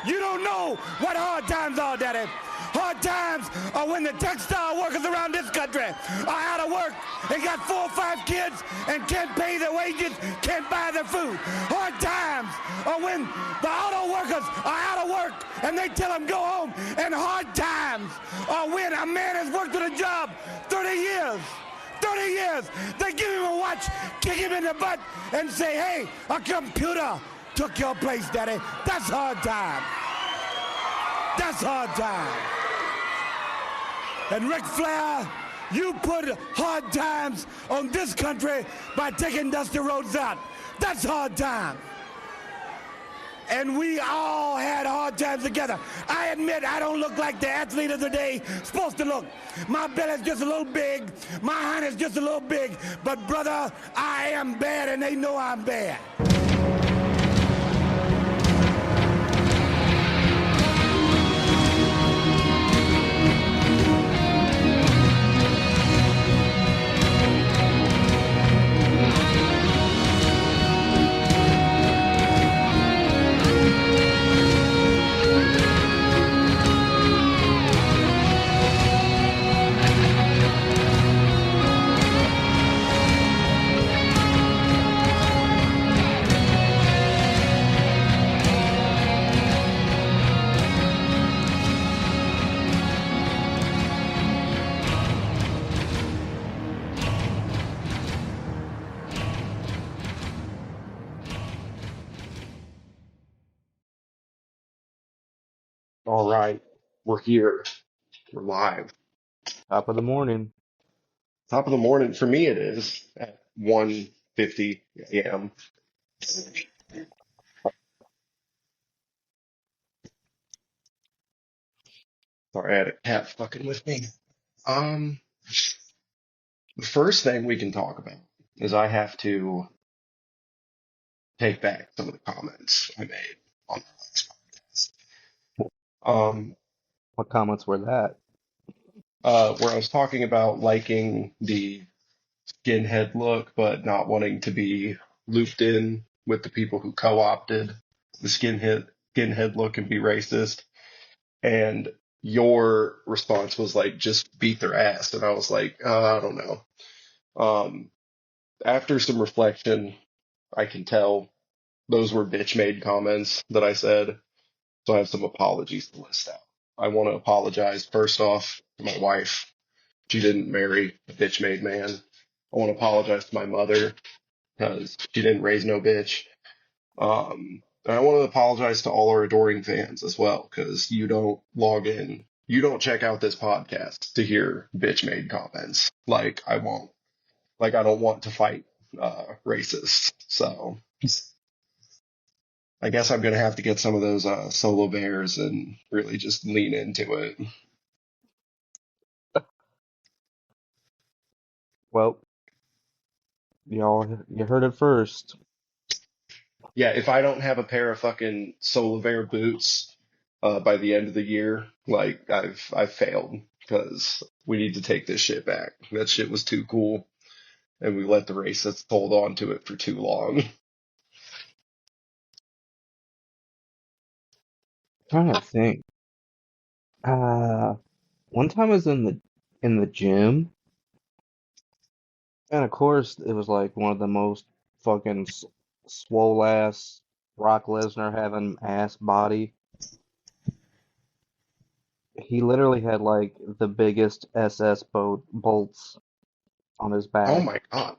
You don't know what hard times are, Daddy. Hard times are when the textile workers around this country are out of work and got 4 or 5 kids and can't pay their wages, can't buy their food. Hard times are when the auto workers are out of work and they tell them go home. And hard times are when a man has worked at a job 30 years. 30 years. They give him a watch, kick him in the butt, and say, hey, a computer took your place, Daddy. That's hard time. That's hard time. And Ric Flair, you put hard times on this country by taking Dusty Rhodes out. That's hard time. And we all had hard times together. I admit I don't look like the athlete of the day supposed to look. My belly's just a little big. My hind is just a little big. But brother, I am bad and they know I'm bad. All right, we're here. We're live. Top of the morning. Top of the morning for me it is at 1:50 a.m. Sorry, I had a cat fucking with me. Um, the first thing we can talk about is I have to take back some of the comments I made on the last podcast. Um, What comments were that? where I was talking about liking the skinhead look, but not wanting to be looped in with the people who co-opted the skinhead look and be racist. And your response was like, just beat their ass. And I was like, I don't know. Um, After some reflection, I can tell those were bitch made comments that I said. So I have some apologies to list out. I want to apologize first off to my wife. She didn't marry a bitch made man. I want to apologize to my mother because she didn't raise no bitch. And I want to apologize to all our adoring fans as well, because you don't log in, you don't check out this podcast to hear bitch made comments. Like I won't, like I don't want to fight racists. So I guess I'm gonna have to get some of those solo bears and really just lean into it. Well, you heard it first. Yeah, if I don't have a pair of fucking solo bear boots by the end of the year, like I've failed because we need to take this shit back. That shit was too cool, and we let the racists hold on to it for too long. Trying to think. Uh, One time I was in the gym, and of course it was like one of the most fucking swole ass Brock Lesnar having ass body. He literally had like the biggest SS bolts on his Oh back. my God.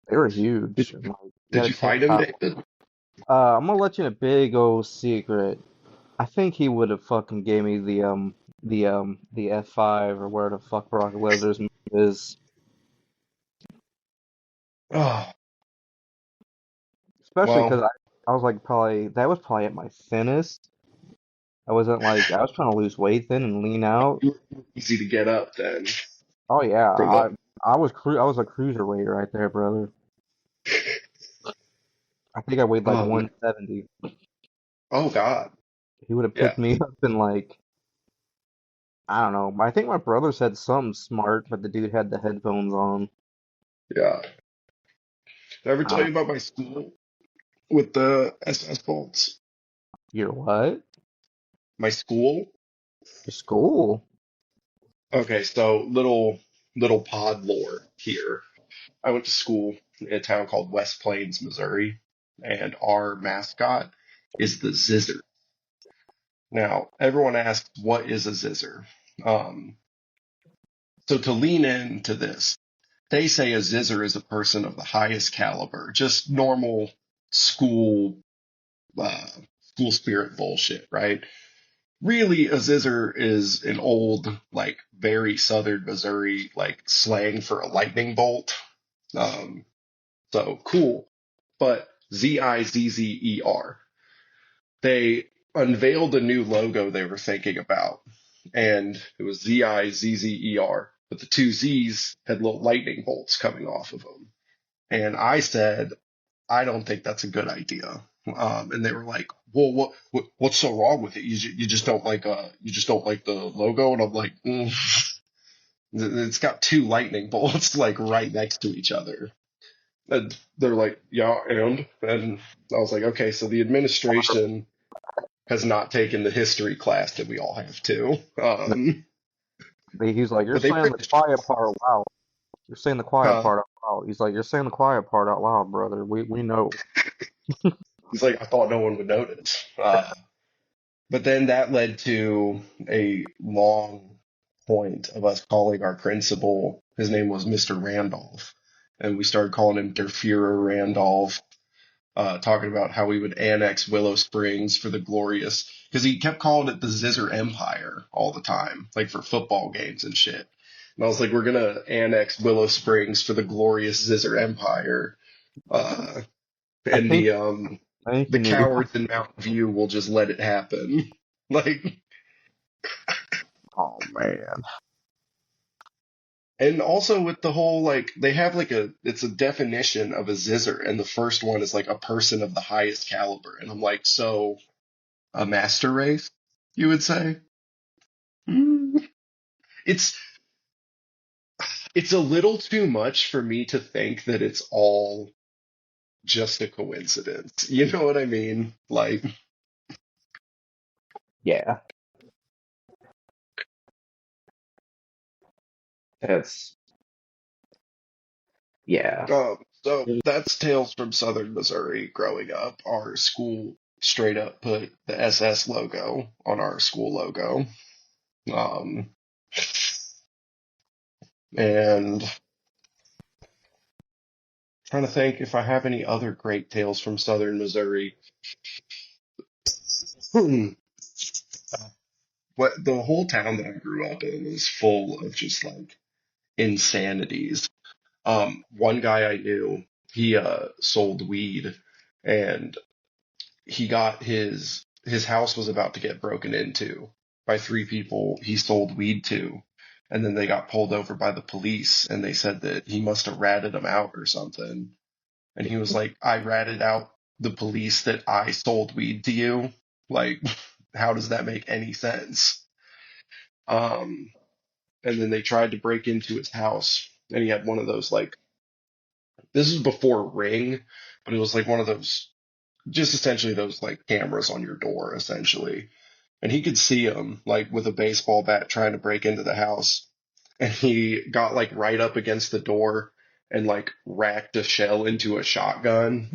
They were Did, huge. And, like, he did had a you tank fight him, top. David? I'm gonna let you in a big old secret. I think he would have fucking gave me the F5 or where the fuck Brock Lesnar's move is. Oh, Especially well, because I was like that was probably at my thinnest. I wasn't like I was trying to lose weight then and lean out. you were easy to get up then Oh yeah, for the. I was a cruiserweight right there, brother. I think I weighed like Oh, 170. oh God. He would have Yeah, picked me up and like I don't know. I think my brother said something smart, but the dude had the headphones on. yeah. Did I ever I tell don't. you about my school with the SS bolts? You're what? My school. Your school? Okay, so little pod lore here. I went to school in a town called West Plains, Missouri, and our mascot is the Zizzer. Now, everyone asks, what is a Zizzer? Um, so to lean into this, they say a Zizzer is a person of the highest caliber, just normal school uh, school spirit bullshit, right? Really, a Zizzer is an old, like very southern Missouri, like slang for a lightning bolt. Um, so cool. But Zizzer, they unveiled a new logo they were thinking about, and it was Zizzer, but the two Z's had little lightning bolts coming off of them. And I said, I don't think that's a good idea. And they were like, well, what's so wrong with it? You just don't like you just don't like the logo. And I'm like, it's got two lightning bolts like right next to each other. And they're like, yeah, and I was like, okay, so the administration has not taken the history class that we all have to. No, he's like, you're But they saying the printed, quiet part loud. You're saying the quiet huh? part out loud. He's like, you're saying the quiet part out loud, brother. We know. He's like, I thought no one would notice. But then that led to a long point of us calling our principal, his name was Mr. Randolph, and we started calling him Der Fuhrer Randolph, talking about how we would annex Willow Springs for the glorious, because he kept calling it the Zizzer Empire all the time, like for football games and shit. And I was like, we're gonna annex Willow Springs for the glorious Zizzer Empire, uh, I and think I think the you need. cowards in Mountain View will just let it happen. Like, Oh man. and also with the whole like they have like it's a definition of a zizzer, and the first one is like a person of the highest caliber, and I'm like, so a master race, you would say? Mm. It's it's a little too much for me to think that it's all just a coincidence. You know what I mean? Like, Yeah. That's yeah. so that's Tales from Southern Missouri growing up. Our school straight up put the SS logo on our school logo. Um, and trying to think if I have any other great tales from Southern Missouri. Hmm. What the whole town that I grew up in is full of just like insanities. One guy I knew, he sold weed, and he got his house was about to get broken into by three people he sold weed to, and then they got pulled over by the police, and they said that he must have ratted them out or something. And he was like, I ratted out the police that I sold weed to you. Like, how does that make any sense? Um, and then they tried to break into his house, and he had one of those, like, this is before Ring, but it was like one of those, just essentially those, like, cameras on your door, essentially. And he could see him, like, with a baseball bat trying to break into the house. And he got, like, right up against the door and, like, racked a shell into a shotgun.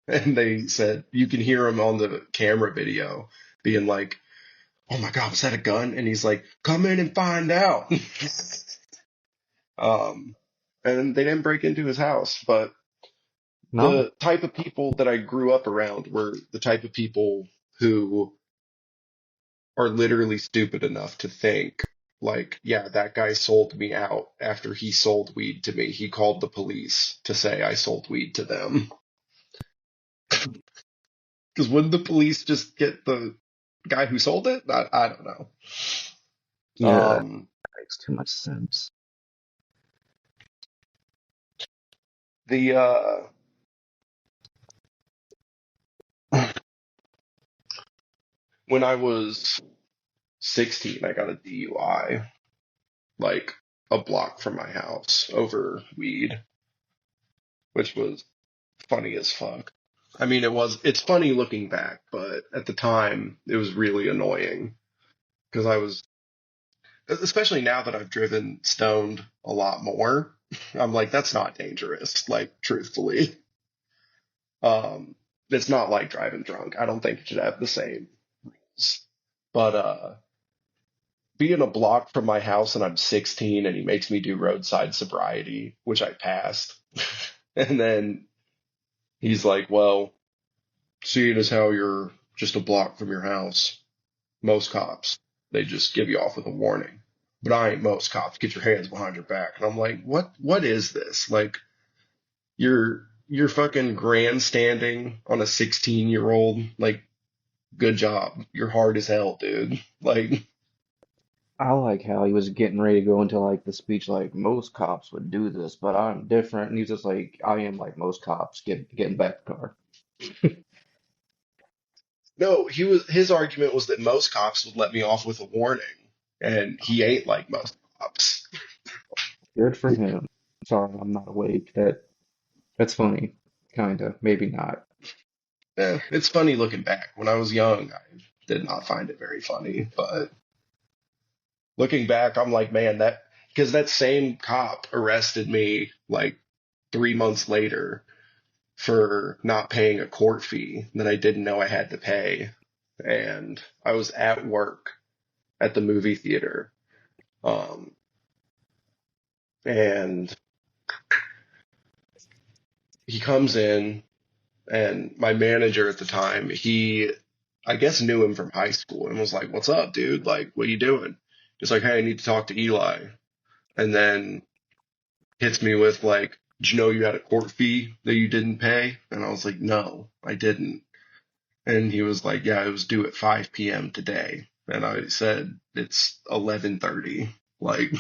And they said you can hear him on the camera video being like, "Oh my God, was that a gun?" And he's like, "Come in and find out." um, and they didn't break into his house, but No. the type of people that I grew up around were the type of people who are literally stupid enough to think, like, yeah, that guy sold me out after he sold weed to me. He called the police to say I sold weed to them. Because wouldn't the police just get the guy who sold it? I don't know. Yeah, that Um, makes too much sense. the when I was 16, I got a DUI, like a block from my house over weed, which was funny as fuck. I mean, it's funny looking back, but at the time, it was really annoying. because I was, especially now that I've driven stoned a lot more, I'm like, that's not dangerous. Like, truthfully, um, it's not like driving drunk. I don't think it should have the same rules. But being a block from my house and I'm 16 and he makes me do roadside sobriety, which I passed, and then he's like, well, seeing as how you're just a block from your house, most cops, they just give you off with a warning. But I ain't most cops. Get your hands behind your back. And I'm like, what is this? Like you're fucking grandstanding on a 16-year-old. Like, good job. You're hard as hell, dude. Like, I like how he was getting ready to go into like the speech like most cops would do this, but I'm different. And he's just like, I am like most cops. Getting back in the car. no, his argument was that most cops would let me off with a warning. And he ain't like most cops. Good for him. Sorry, I'm not awake. That's funny. Kinda, maybe not. It's funny looking back. When I was young, I did not find it very funny, but looking back, I'm like, man, that because that same cop arrested me like 3 months later for not paying a court fee that I didn't know I had to pay. And I was at work at the movie theater. Um, and he comes in, and my manager at the time, I guess, knew him from high school and was like, what's up, dude? Like, what are you doing? He's like, hey, I need to talk to Eli. And then hits me with like, did you know you had a court fee that you didn't pay? And I was like, no, I didn't. And he was like, yeah, it was due at 5 p.m. today. And I said, it's 11:30. Like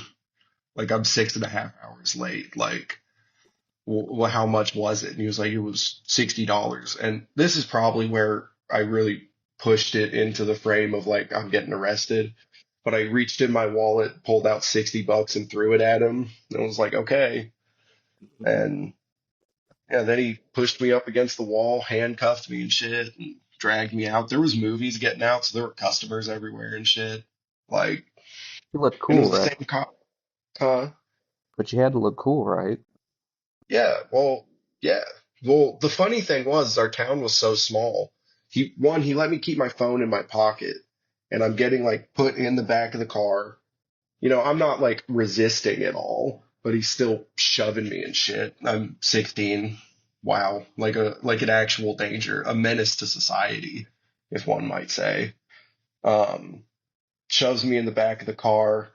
I'm 6.5 hours late. Like, well, how much was it? And he was like, it was $60. And this is probably where I really pushed it into the frame of like, I'm getting arrested. But I reached in my wallet, pulled out $60 and threw it at him. And was like, okay. And yeah, then he pushed me up against the wall, handcuffed me and shit, and dragged me out. There was movies getting out, so there were customers everywhere and shit. Like, You look and it cool, was the right? same cop, huh? But you had to look cool, right? Yeah, well, yeah. Well, the funny thing was, our town was so small. He let me keep my phone in my pocket, and I'm getting like put in the back of the car. I'm not like resisting at all, but he's still shoving me and shit. I'm 16. Wow, like an actual danger, a menace to society, if one might say. Um, Shoves me in the back of the car.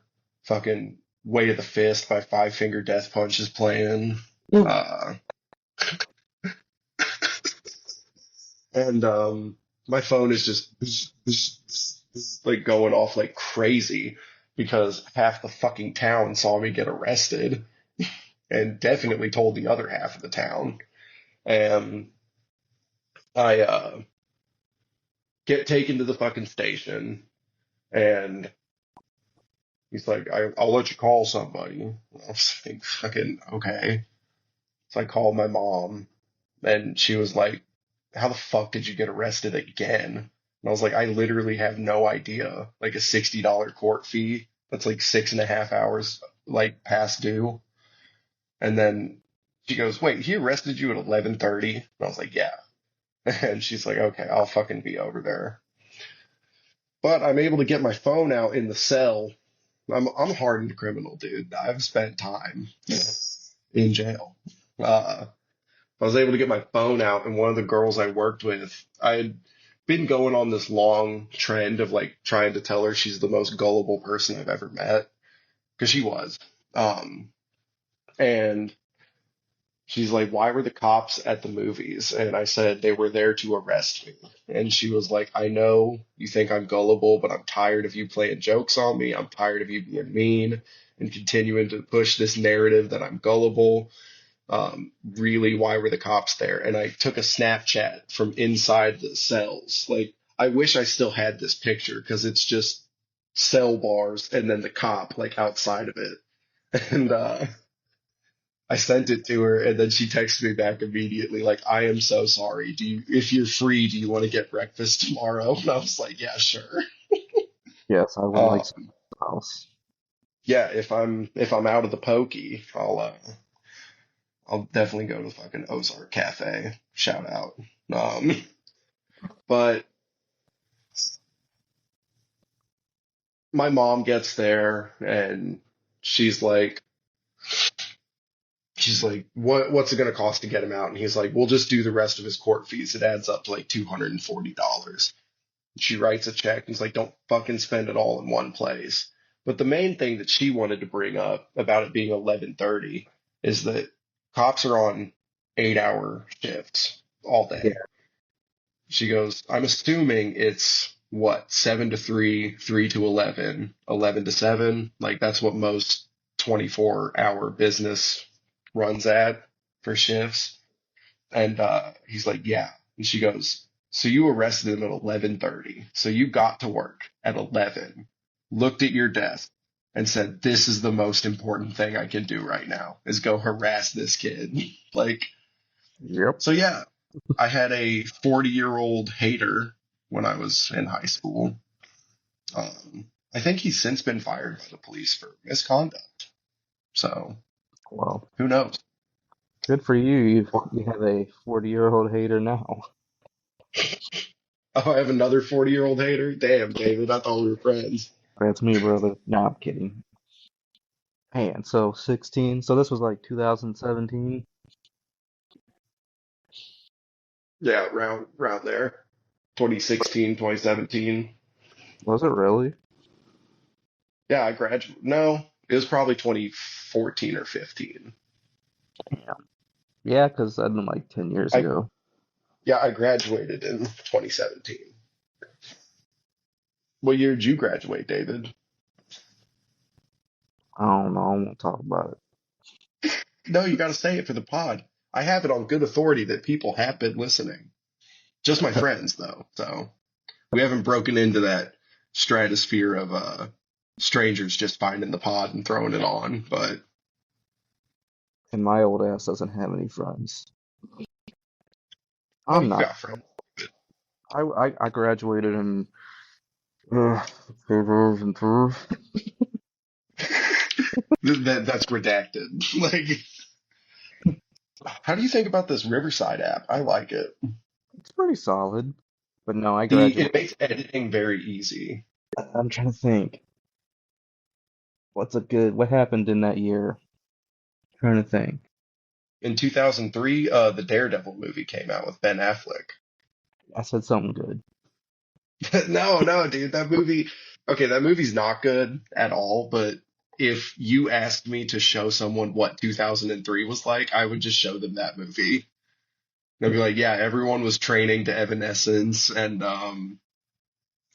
Fucking Way of the Fist by Five Finger Death Punch is playing. Uh, and My phone is just like going off like crazy because half the fucking town saw me get arrested and definitely told the other half of the town. And I get taken to the fucking station, and he's like, I'll let you call somebody. I was like, fucking okay. So I called my mom, and she was like, how the fuck did you get arrested again? And I was like, I literally have no idea. Like a $60 court fee. That's like 6.5 hours like past due. And then she goes, wait, he arrested you at 11:30? And I was like, yeah. And she's like, okay, I'll fucking be over there. But I'm able to get my phone out in the cell. I'm a hardened criminal, dude. I've spent time in jail. I was able to get my phone out, and one of the girls I worked with, I had been going on this long trend of like trying to tell her she's the most gullible person I've ever met, because she was. Um, and she's like, why were the cops at the movies? And I said, they were there to arrest me. And she was like, I know you think I'm gullible, but I'm tired of you playing jokes on me. I'm tired of you being mean and continuing to push this narrative that I'm gullible. Really, why were the cops there? And I took a Snapchat from inside the cells. Like, I wish I still had this picture because it's just cell bars and then the cop like outside of it. And I sent it to her, and then she texted me back immediately, like, I am so sorry. If you're free, do you want to get breakfast tomorrow? And I was like, yeah, sure. Yes, I would like Uh, some else. yeah, if I'm out of the pokey, I'll definitely go to fucking Ozark Cafe. Shout out. Um, but my mom gets there and she's like, she's like, what's it gonna cost to get him out? And he's like, we'll just do the rest of his court fees. It adds up to like $240. She writes a check and he's like, don't fucking spend it all in one place. But the main thing that she wanted to bring up about it being 11:30 is that cops are on 8-hour shifts all Yeah, day. She goes, I'm assuming it's what, 7 to 3, 3 to 11, 11 to 7. Like that's what most 24-hour business runs at for shifts. And he's like, yeah. And she goes, so you arrested him at 11:30. So you got to work at 11, looked at your desk, and said, this is the most important thing I can do right now is go harass this kid. Like, yep. so yeah, I had a 40-year-old hater when I was in high school. I think he's since been fired by the police for misconduct. So Well, who knows? good for you. You have a 40-year-old hater now. Oh, I have another 40-year-old hater? Damn, David, I thought we were friends. That's me, brother. No, I'm kidding. Man, so 16. So this was like 2017. Yeah, round there. 2016, 2017. Was it really? Yeah, I graduated. No, it was probably 2014 or 15. Yeah. Yeah, because that'd been like 10 years I ago. Yeah, I graduated in 2017. What year did you graduate, David? I don't know. I won't talk about it. No, you got to say it for the pod. I have it on good authority that people have been listening. Just my friends, though. So we haven't broken into that stratosphere of strangers just finding the pod and throwing it on. But And my old ass doesn't have any friends. oh, I'm you not. got friends. I graduated in 2002. That's redacted. Like, how do you think about this Riverside app? I like it. It's pretty solid. But no, I graduated. It makes editing very easy. I'm trying to think. What happened in that year? Trying to think. In 2003, the Daredevil movie came out with Ben Affleck. I said something good. No, no, dude, that movie. Okay, that movie's not good at all. But if you asked me to show someone what 2003 was like, I would just show them that movie. They'd be like, yeah, everyone was training to Evanescence and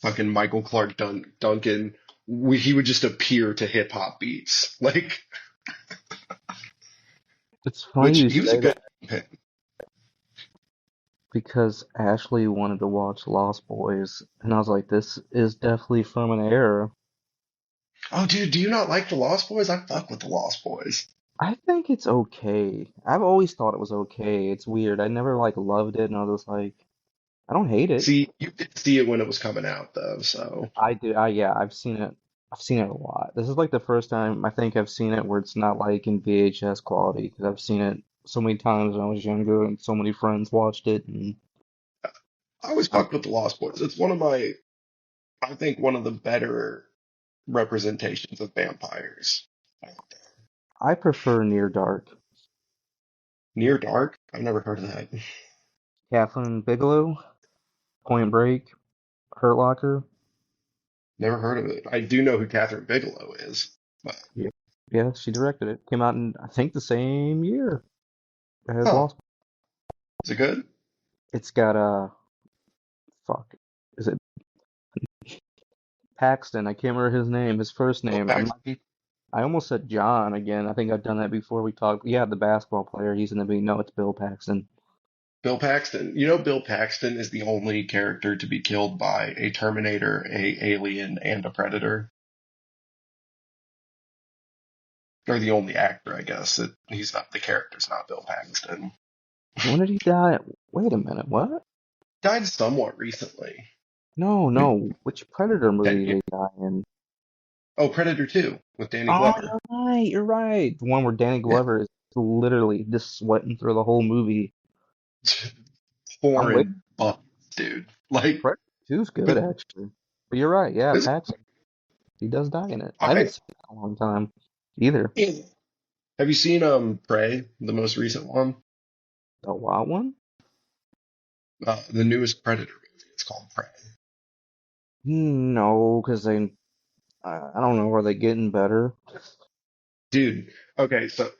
fucking Michael Clark Duncan. He would just appear to hip hop beats. Like, It's funny which you he was a say good that pick. because Ashley wanted to watch Lost Boys, and I was like, this is definitely from an era. Oh, dude, do you not like the Lost Boys? I fuck with the Lost Boys. I think it's okay. I've always thought it was okay. It's weird. I never like loved it, and I was like, I don't hate it. See, you did see it when it was coming out, though. So, I do. Yeah, I've seen it. I've seen it a lot. This is like the first time I think I've seen it where it's not like in VHS quality because I've seen it so many times when I was younger and so many friends watched it and I always I fucked with the Lost Boys. It's one of my, I think, one of the better representations of vampires. I prefer Near Dark. Near Dark? I've never heard of that. Catherine Bigelow, Point Break, Hurt Locker. Never heard of it. I do know who Catherine Bigelow is, but Yeah, yeah, she directed it. Came out in I think the same year as huh, Lost. is it good? It's got fuck. Is it Paxton? I can't remember his name, his first Bill name. Paxton. I almost said John again. I think I've done that before we talked. Yeah, the basketball player. He's in the movie. No, it's Bill Paxton. Bill Paxton. You know, Bill Paxton is the only character to be killed by a Terminator, a Alien, and a Predator. Or the only actor, I guess. He's not the character's not Bill Paxton. When did he die? Wait a minute. What? Died somewhat recently. No, We no. Which Predator 10 movie years. they die in? Oh, Predator 2 with Danny Oh, Glover. you're right. You're right. The one where Danny Yeah. Glover is literally just sweating through the whole movie. I'm waiting. Foreign buff, dude. Like, Predator 2's good, but actually. But you're right. Yeah, this, Paxton. He does die in it. I haven't I, seen it in a long time either. have you seen Prey, the most recent one? The Wild One? The newest Predator movie. It's called Prey. No, because I don't know. Are they getting better? Dude, okay, so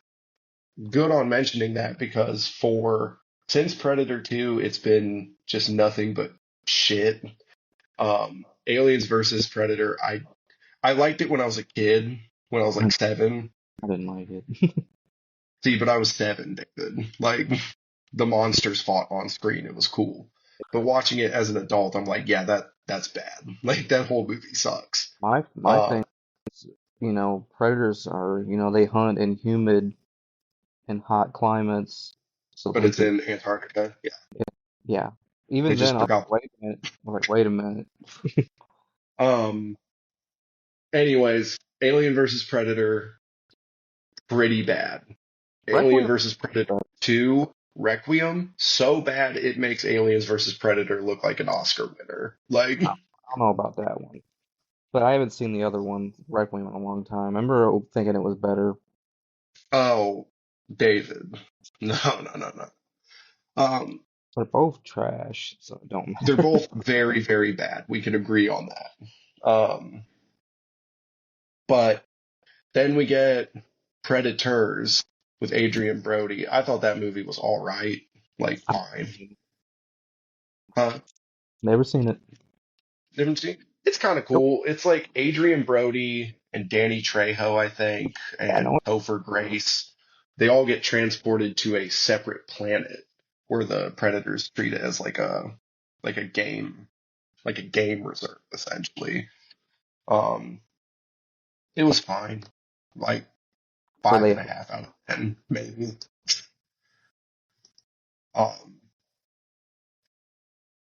good on mentioning that because for since Predator 2, it's been just nothing but shit. Aliens versus Predator, I liked it when I was a kid, when I was I, like seven. I didn't like it. See, but I was seven, David. Like the monsters fought on screen, it was cool. But watching it as an adult, I'm like, yeah, that's bad. Like that whole movie sucks. My Uh, thing is, predators are, they hunt in humid and hot climates, so but they it's can, in Antarctica. Yeah, yeah. they Even then, just I was forgot. like, wait a minute. I was like, wait a minute. Um. Anyways, Alien versus Predator, pretty bad. Alien Requiem. versus Predator 2, Requiem, so bad it makes Aliens versus Predator look like an Oscar winner. Like, I don't know about that one, but I haven't seen the other one, Requiem, in a long time. I remember thinking it was better. oh, David. No, no, no, no. Um, They're both trash, so it don't they're matter. both very, very bad. We can agree on that. But then we get Predators with Adrian Brody. I thought that movie was all right, like I've fine. seen- Uh, Never seen it. Different scene. It's kind of Nope. cool. It's like Adrian Brody and Danny Trejo, I think, Yeah, I know and Topher Grace. They all get transported to a separate planet where the predators treat it as like a game, like a game reserve, essentially. Um, it was fine, like so five they and a half out of 10, maybe. Um,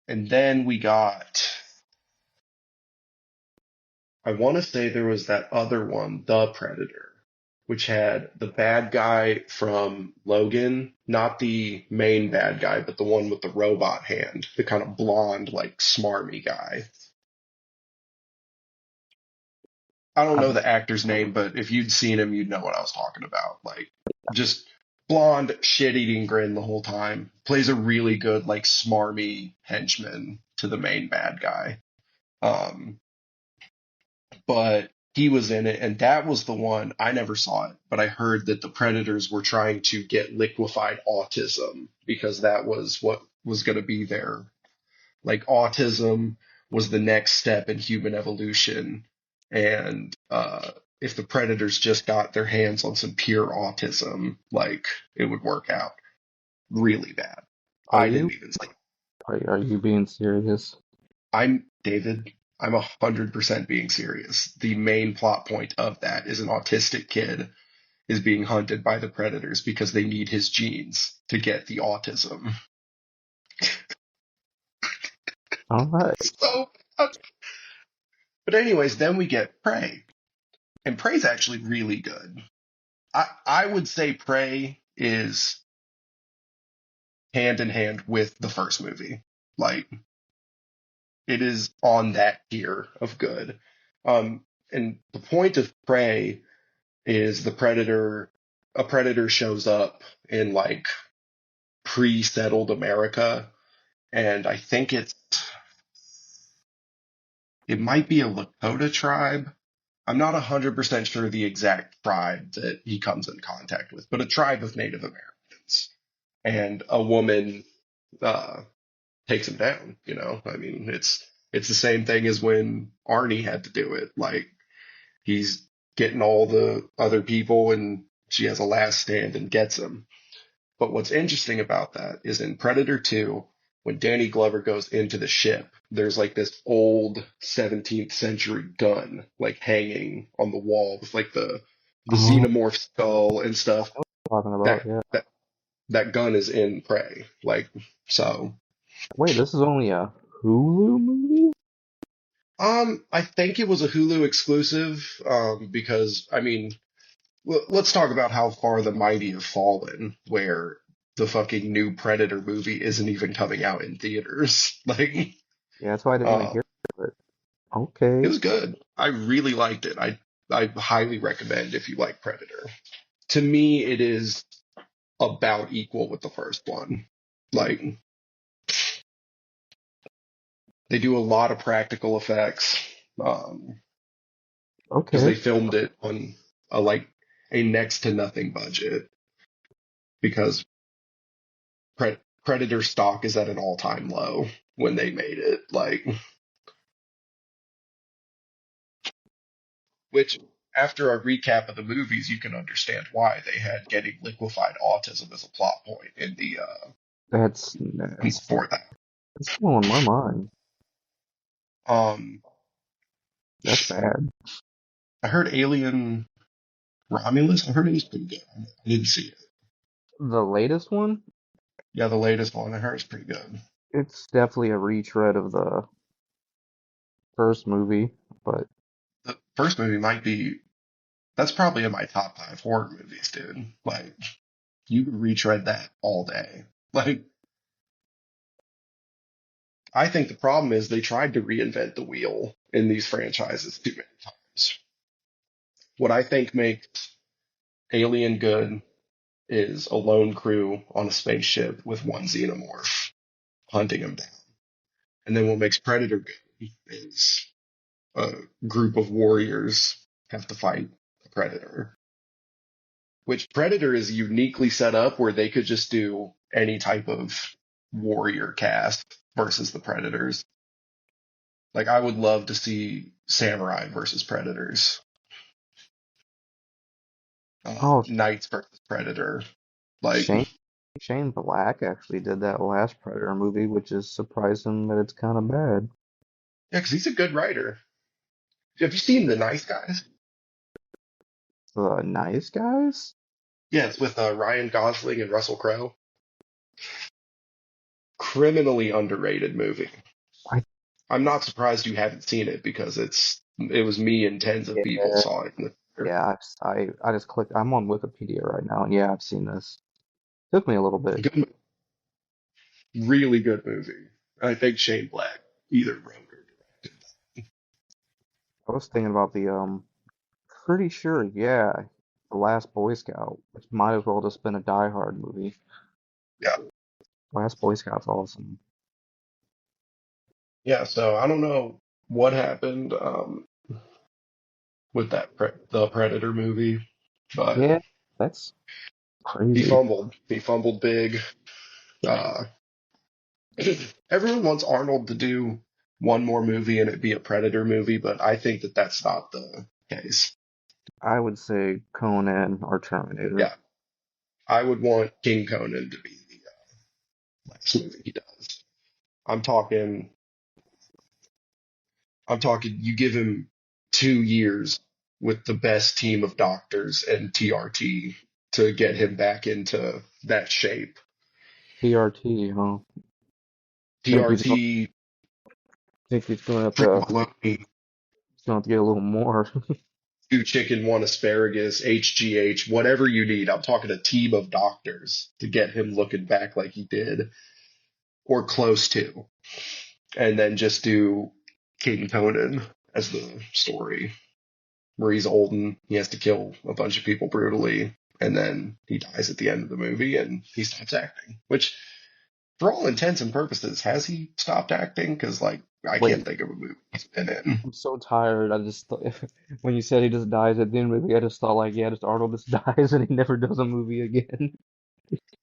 and then we got I want to say there was that other one, The Predator, which had the bad guy from Logan, not the main bad guy, but the one with the robot hand, the kind of blonde, like smarmy guy. I don't know I've the actor's name, but if you'd seen him, you'd know what I was talking about. Like, just blonde, shit-eating grin the whole time. Plays a really good, like, smarmy henchman to the main bad guy. Um, but he was in it, and that was the one I never saw it, but I heard that the Predators were trying to get liquefied autism because that was what was going to be there. Like autism was the next step in human evolution, and if the Predators just got their hands on some pure autism, like it would work out really bad. Are I you? didn't even like. Are you being serious? I'm David. I'm 100% being serious. The main plot point of that is an autistic kid is being hunted by the predators because they need his genes to get the autism. All right. So, but anyways, then we get Prey, and Prey's actually really good. I would say Prey is hand in hand with the first movie. Like it is on that tier of good. And the point of Prey is a predator shows up in like pre-settled America, and I think it might be a Lakota tribe. I'm not 100% sure the exact tribe that he comes in contact with, but a tribe of Native Americans. And a woman uh, takes him down. I mean, it's the same thing as when Arnie had to do it. Like he's getting all the other people, and she has a last stand and gets him. But what's interesting about that is in Predator 2, when Danny Glover goes into the ship, there's like this old 17th century gun like hanging on the wall with like the Oh, xenomorph skull and I stuff. know what you're talking about. That Yeah. that that gun is in Prey. Like so Wait, this is only a Hulu movie? I think it was a Hulu exclusive, because I mean, let's talk about how far the mighty have fallen, where the fucking new Predator movie isn't even coming out in theaters. Like, Yeah, that's why I didn't want to uh, hear it. it Okay. was good. I really liked it. I highly recommend if you like Predator. To me, it is about equal with the first one. Like, they do a lot of practical effects, because Okay. they filmed it on a like a next to nothing budget because Predator stock is at an all-time low when they made it. Like, which after a recap of the movies, you can understand why they had getting liquefied autism as a plot point in the That's before that. that's blowing my mind. Um, That's bad. I heard Alien Romulus. I heard it was pretty good. I didn't see it. The latest one, Yeah, the latest one. I heard it's pretty good. it's definitely a retread of the first movie, but The first movie might be that's probably in my top five horror movies, dude. Like, you could retread that all day. Like, I think the problem is they tried to reinvent the wheel in these franchises too many times. What I think makes Alien good is a lone crew on a spaceship with one xenomorph hunting him down. And then what makes Predator good is a group of warriors have to fight a predator. Which Predator is uniquely set up where they could just do any type of warrior cast versus the Predators. Like, I would love to see Samurai versus Predators, oh, Knights versus Predator. Like, Shane Shane Black actually did that last Predator movie, which is surprising that it's kind of bad. yeah, because he's a good writer. Have you seen The Nice Guys? The Nice Guys? Yeah, it's with Ryan Gosling and Russell Crowe. Criminally underrated movie. I I'm not surprised you haven't seen it because it was me and tens of people yeah, saw it in the theater. yeah, I just clicked. I'm on Wikipedia right now, and yeah, I've seen this. Took me a little bit. Good, really good movie. I think Shane Black either wrote or directed. I was thinking about the pretty sure, yeah, The Last Boy Scout, which might as well just been a Die Hard movie. Yeah, Last Boy Scout's awesome. yeah. So I don't know what happened with the Predator movie, but Yeah, that's he crazy. fumbled. He fumbled big. Uh, Everyone wants Arnold to do one more movie and it be a Predator movie, but I think that that's not the case. I would say Conan or Terminator. Yeah, I would want King Conan to be the last movie he does. I'm talking, I'm talking. You give him 2 years with the best team of doctors and TRT to get him back into that shape. TRT, huh? Think he's gonna TRT, think he's gonna have Rick to Maloney, he's gonna have to get a little more. 2 chicken, 1 asparagus, HGH, whatever you need. I'm talking a team of doctors to get him looking back like he did, or close to, and then just do King Conan as the story, where he's old and he has to kill a bunch of people brutally, and then he dies at the end of the movie and he stops acting. Which, for all intents and purposes, has he stopped acting? Because like I can't Wait, think of a movie he's been in. I'm so tired. I just thought, when you said he just dies at the end of the movie, I just thought like, yeah, just Arnold just dies and he never does a movie again.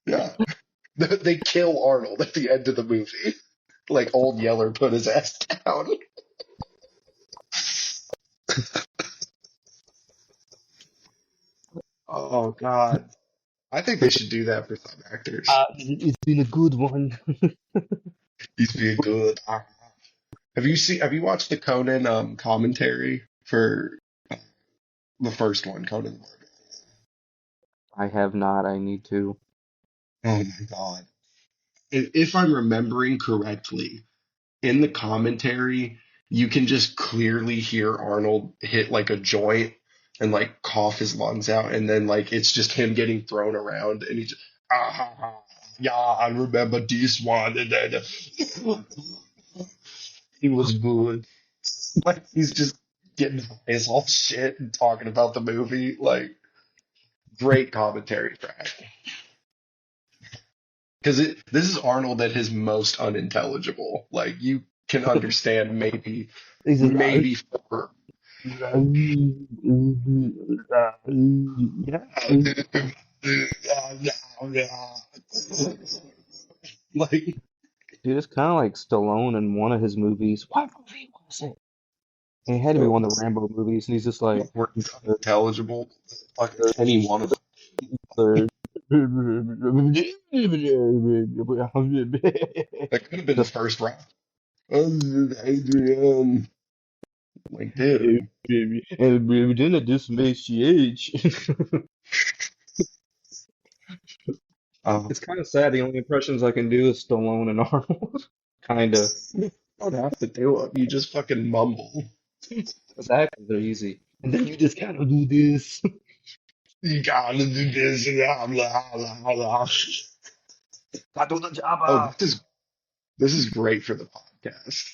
Yeah, they kill Arnold at the end of the movie. Like old Yeller put his ass down. Oh God. I think they should do that for some actors. It's been a good one. He's being good. Have you watched the Conan commentary for the first one, Conan the Barbarian? I have not. I need to. Oh my God. If I'm remembering correctly, in the commentary, you can just clearly hear Arnold hit like a joint and like cough his lungs out, and then like it's just him getting thrown around, and he just yeah, I remember this one, and then he was good. Like he's just getting his whole shit and talking about the movie, like great commentary track. Because this is Arnold at his most unintelligible. Like you can understand He's just like, maybe four. Like dude, it's kind of like Stallone in one of his movies. What movie was it? It had to be uh, one of the Rambo movies, and he's just like, where it's unintelligible. Like any one of them. That could have been the just first round. Adrian. Like, dude. and we didn't just make CH. Um, It's kind of sad. The only impressions I can do is Stallone and Arnold. Kinda. you don't have to do it. You just fucking mumble. Because actors are easy. And then you just kind of do this. You gotta do this. Blah, blah, blah, blah. I do the Oh, Jabba. this is great for the podcast.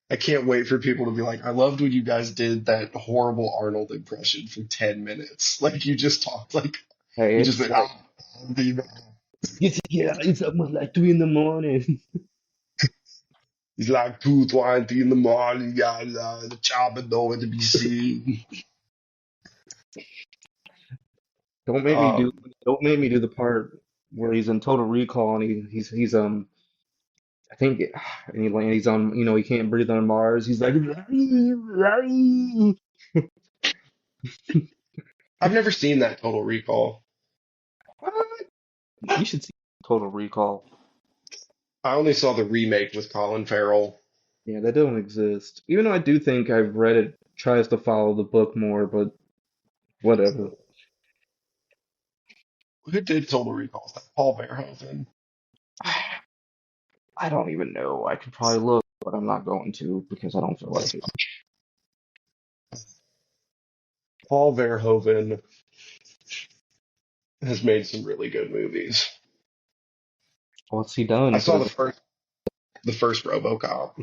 I can't wait for people to be like, I loved when you guys did that horrible Arnold impression for 10 minutes. Like you just talked like Hey, you just it's went, like, it's almost like 3 in the morning. he's like 2:20 in the morning, guys, the chopper nowhere to be seen. Don't make me do Um, don't make me do the part where he's in Total Recall and he's I think and he's on he can't breathe on Mars. He's like I've never seen that Total Recall. you should see Total Recall. I only saw the remake with Colin Farrell. Yeah, that don't exist. Even though I do think I've read it tries to follow the book more, but whatever. Who did Total Recall? Is that Paul Verhoeven? I don't even know. I could probably look, but I'm not going to because I don't feel like it. Paul Verhoeven has made some really good movies. What's he I done? saw Because the first RoboCop,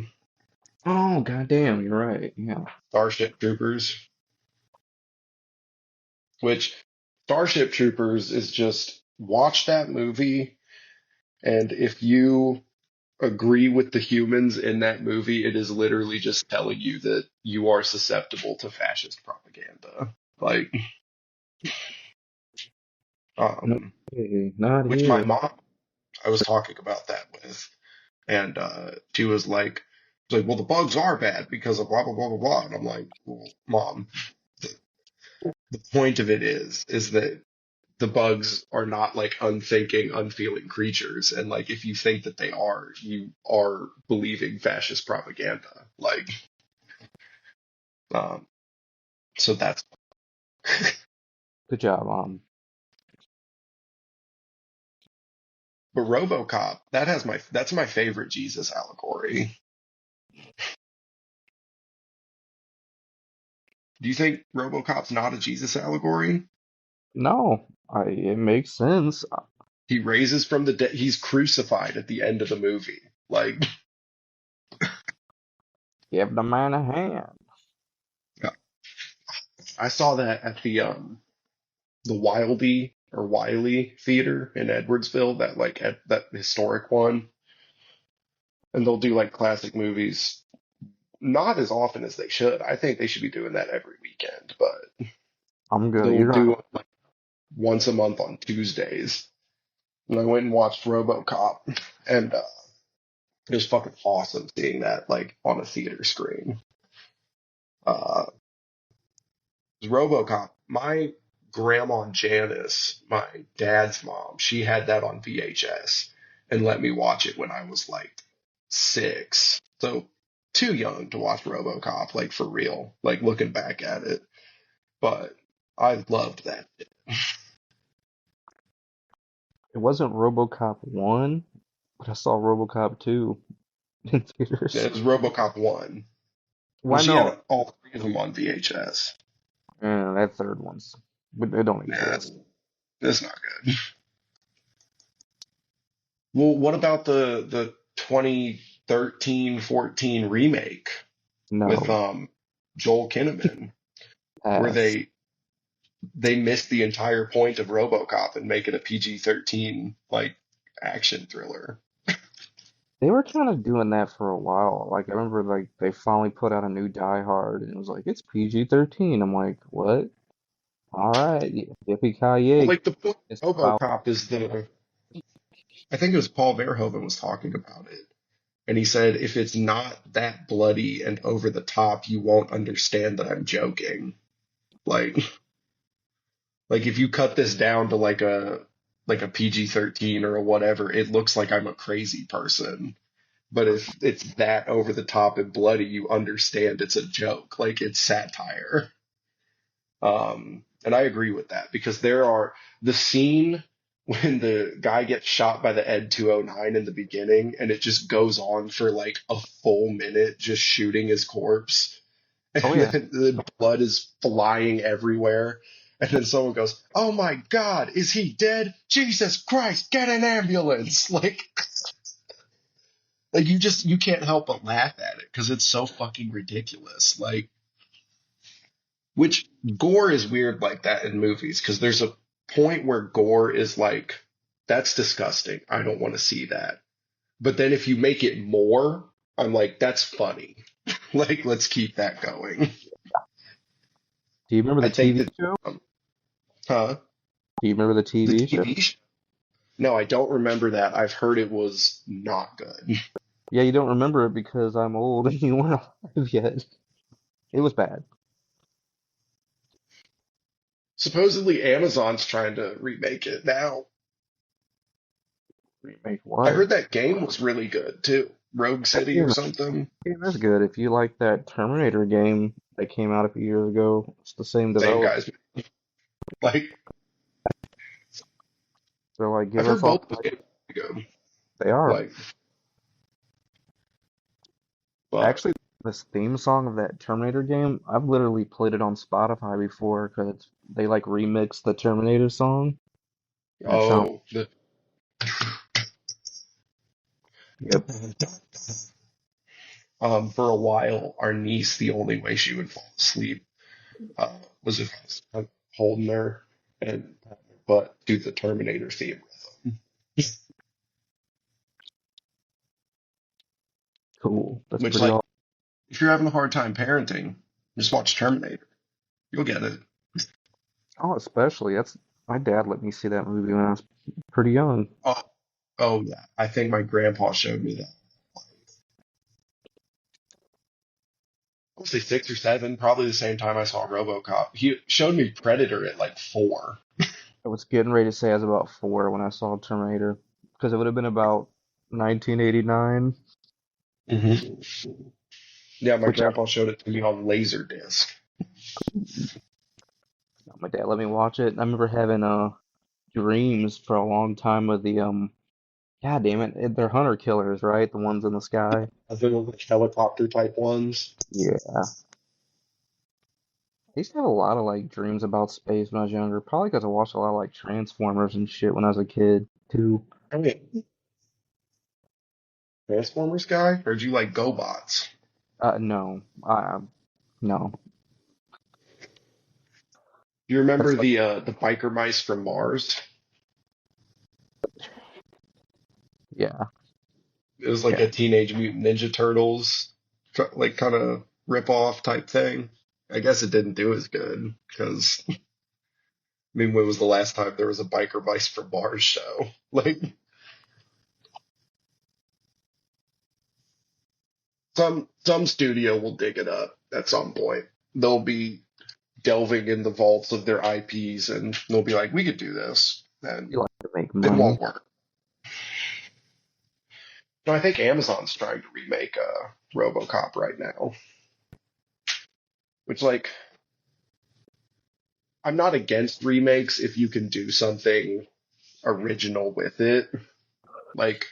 oh goddamn, you're right. Yeah. Starship Troopers, which Starship Troopers is just watch that movie, and if you agree with the humans in that movie, it is literally just telling you that you are susceptible to fascist propaganda. Like, No, um, hey, not which my here. mom, I was talking about that with, and she was like, well, the bugs are bad because of blah blah blah blah blah, and I'm like, well, mom, the point of it is that the bugs are not like unthinking, unfeeling creatures. And like if you think that they are, you are believing fascist propaganda. Like um so that's Good job, but RoboCop, that's my favorite Jesus allegory. Do you think RoboCop's not a Jesus allegory? No, it makes sense. He raises from the dead, he's crucified at the end of the movie. Like Give the man a hand. I saw that at the Wiley Theater in Edwardsville, that like at that historic one, and they'll do like classic movies. Not as often as they should. I think they should be doing that every weekend, but I'm good. they'll You're gonna. do it like once a month on Tuesdays. And I went and watched RoboCop, and it was fucking awesome seeing that like on a theater screen. Uh, RoboCop. My grandma Janice, my dad's mom, she had that on VHS and let me watch it when I was like 6. So too young to watch RoboCop, like for real, like looking back at it. But I loved that. It wasn't RoboCop 1, but I saw RoboCop 2. in It theaters. was RoboCop 1. Well, Why she no? had all three of them on VHS. That third one's, but they don't Nah, exist. that's not good. Well, what about the 2013-14 remake with No, Joel Kinnaman, where pass. they missed the entire point of RoboCop and make it a PG-13 like action thriller. They were kind of doing that for a while. Like I remember, like they finally put out a new Die Hard, and it was like it's PG-13. I'm like, what? All right, yippee Well, ki like the point It's of about. RoboCop is I think it was Paul Verhoeven was talking about it. And he said, if it's not that bloody and over the top, you won't understand that I'm joking. Like, like if you cut this down to like a PG-13 or a whatever, it looks like I'm a crazy person. But if it's that over the top and bloody, you understand it's a joke, like it's satire. And I agree with that because there are the scene when the guy gets shot by the Ed 209 in the beginning and it just goes on for like a full minute just shooting his corpse and Oh yeah. then the blood is flying everywhere and then someone goes, "Oh my God, is he dead? Jesus Christ, get an ambulance!" Like you can't help but laugh at it because it's so fucking ridiculous. Like which gore is weird like that in movies because there's a point where gore is like, that's disgusting. I don't want to see that. But then if you make it more, I'm like, that's funny. Like, let's keep that going. Do you remember I the think TV that, show? um, huh? Do you remember the The TV show? TV show? No, I don't remember that. I've heard it was not good. Yeah, you don't remember it because I'm old and you weren't alive yet. It was bad. Supposedly Amazon's trying to remake it now. Remake I what? heard that game was really good too. Rogue That City or game, something. game is good. If you like that Terminator game that came out a few years ago, it's the same Same developer. guys. Like, They're like, I've give us heard all. both those games are good. They are. Like, but Actually, this theme song of that Terminator game, I've literally played it on Spotify before because they like remixed the Terminator song and it sounds. oh, the Yep. for a while, our niece, the only way she would fall asleep was if I was kind of holding her and but do the Terminator theme rhythm, Cool. That's which pretty like awesome. if you're having a hard time parenting, just watch Terminator. You'll get it. Oh, especially that's my dad let me see that movie when I was pretty young. Oh, oh yeah. I think my grandpa showed me that. I would say 6 or 7, probably the same time I saw RoboCop. He showed me Predator at like 4. I was getting ready to say I was about 4 when I saw Terminator because it would have been about 1989, Hmm. Yeah, my which grandpa showed it to me on Laserdisc. my dad let me watch it. I remember having dreams for a long time with the God damn it, they're hunter killers, right? The ones in the sky. I think like helicopter type ones. Yeah. I used to have a lot of like dreams about space when I was younger, probably because I watched a lot of like Transformers and shit when I was a kid too. I mean, Transformers guy? Heard you like GoBots. No, no. You remember That's like, the biker mice from Mars? yeah, It was like yeah. a Teenage Mutant Ninja Turtles, like kind of rip off type thing. I guess it didn't do as good because I mean, when was the last time there was a biker mice from Mars show? Like some studio will dig it up at some point. They'll be delving in the vaults of their IPs and they'll be like, we could do this, You and like to make it money. won't work. No, I think Amazon's trying to remake RoboCop right now, which like I'm not against remakes if you can do something original with it. Like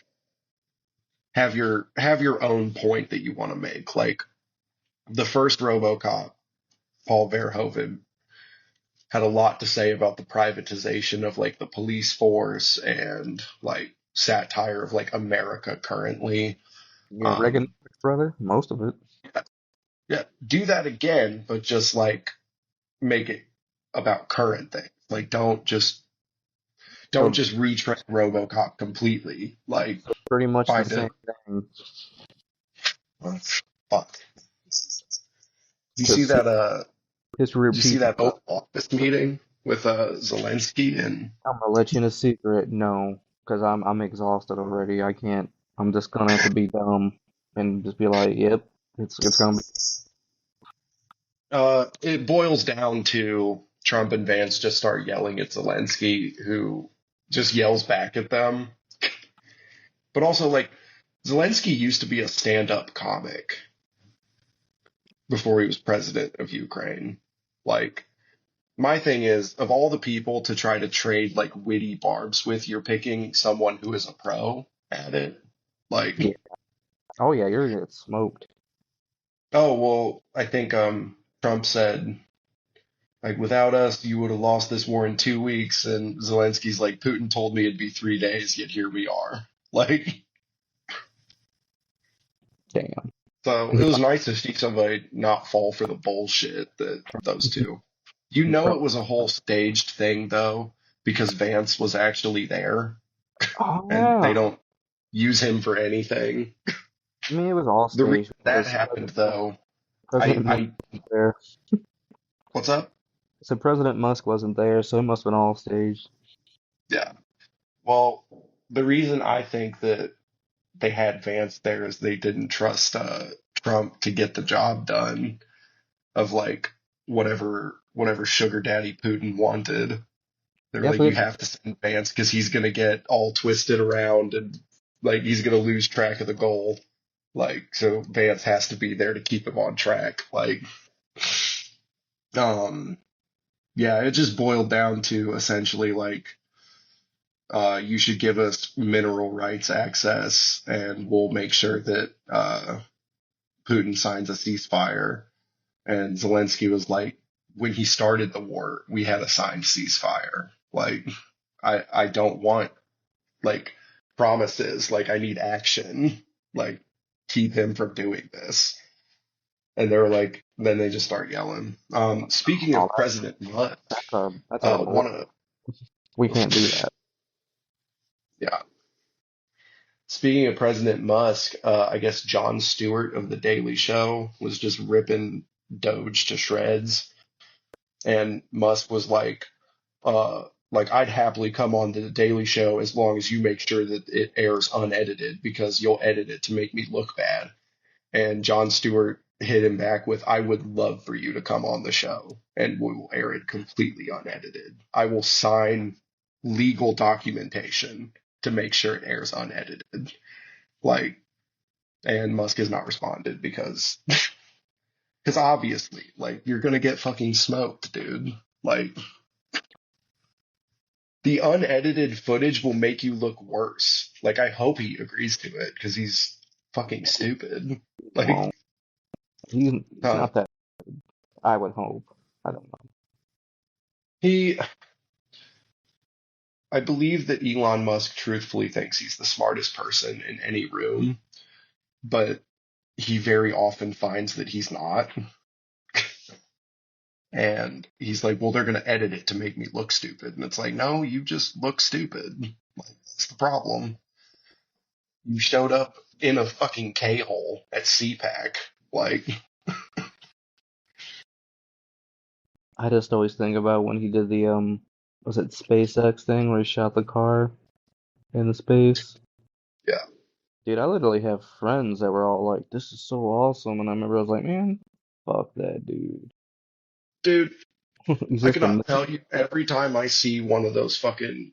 have your own point that you want to make. Like the first RoboCop, Paul Verhoeven had a lot to say about the privatization of like the police force and like satire of like America currently. Yeah, Reagan, Um, brother, most of it. yeah, yeah, do that again, but just like make it about current things. Like don't So just retread RoboCop completely. Like pretty much the find a same thing. fuck. Do you see Just that history do you see repeats that itself. Oval Office meeting with Zelensky and I'm gonna let you in a secret. No, because I'm exhausted already. I can't. I'm just gonna have to be dumb and just be like, yep, it's gonna be. it boils down to Trump and Vance just start yelling at Zelensky, who just yells back at them. But also, like, Zelensky used to be a stand-up comic before he was president of Ukraine. Like, my thing is, of all the people to try to trade like witty barbs with, you're picking someone who is a pro at it. Yeah. Like, Oh yeah, you're gonna get smoked. oh well, I think Trump said like without us you would have lost this war in 2 weeks, and Zelensky's like Putin told me it'd be 3 days, yet here we are. Like, Damn. so it was nice to see somebody not fall for the bullshit that those two. You He's know it probably. was a whole staged thing though, because Vance was actually there, Oh and they yeah. don't use him for anything. I mean, it was all The reason staged that because happened, though, President Musk I wasn't there. what's up? So President Musk wasn't there, so it must have been all staged. Yeah. Well, the reason I think that they had Vance there is they didn't trust Trump to get the job done of like whatever sugar daddy Putin wanted. They're Yeah, like, so you have to send Vance because he's gonna get all twisted around and like he's gonna lose track of the goal. Like, so Vance has to be there to keep him on track. Like, um, yeah, it just boiled down to essentially like, you should give us mineral rights access, and we'll make sure that Putin signs a ceasefire. And Zelensky was like, when he started the war, we had a signed ceasefire. Like, I don't want like promises. Like, I need action. Like, keep him from doing this. And they were like, then they just start yelling. Speaking oh, of President Musk, that's a one bull. of We can't do that. yeah. Speaking of President Musk, I guess Jon Stewart of The Daily Show was just ripping Doge to shreds, and Musk was like I'd happily come on to The Daily Show as long as you make sure that it airs unedited because you'll edit it to make me look bad. And Jon Stewart hit him back with, I would love for you to come on the show and we will air it completely unedited. I will sign legal documentation to make sure it airs unedited. Like, and Musk has not responded because obviously, like, you're gonna get fucking smoked, dude. Like, the unedited footage will make you look worse. Like, I hope he agrees to it because he's fucking stupid. Like, Well, he's uh, not that. I would hope. I don't know. he, I believe that Elon Musk truthfully thinks he's the smartest person in any room, but he very often finds that he's not. And he's like, well, they're going to edit it to make me look stupid. And it's like, no, you just look stupid. Like, that's the problem. You showed up in a fucking K-hole at CPAC. Like, I just always think about when he did the was it SpaceX thing where he shot the car in the space? yeah. Dude, I literally have friends that were all like, "This is so awesome," and I remember I was like, "Man, fuck that dude. Dude, He's I just a." cannot tell you every time I see one of those fucking,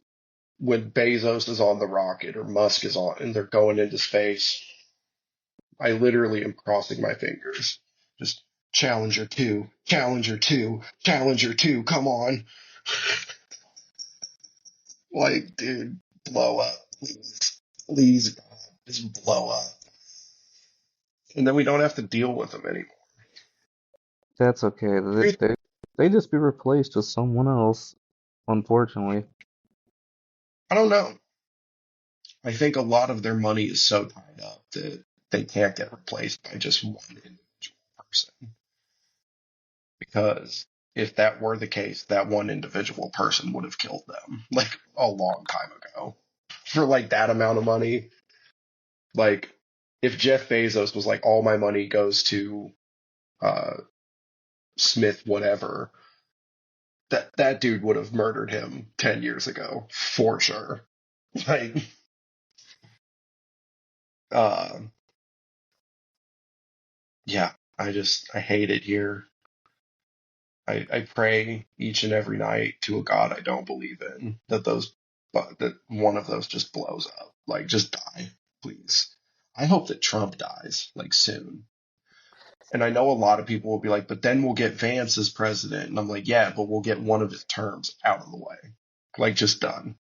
when Bezos is on the rocket or Musk is on and they're going into space, I literally am crossing my fingers. Just Challenger 2, Challenger 2, Challenger 2, come on. Like, dude, blow up, please. Please. just blow up, and then we don't have to deal with them anymore. That's okay. They just be replaced with someone else, unfortunately. I don't know. I think a lot of their money is so tied up that they can't get replaced by just one individual person. Because if that were the case, that one individual person would have killed them like a long time ago. For like that amount of money, like if Jeff Bezos was like, all my money goes to uh, Smith, whatever, that dude would have murdered him 10 years ago for sure. Like, uh, yeah, I hate it here. I pray each and every night to a God I don't believe in that one of those just blows up. Like, just die, please. I hope that Trump dies like soon. And I know a lot of people will be like, but then we'll get Vance as president. And I'm like, yeah, but we'll get one of his terms out of the way. Like, just done.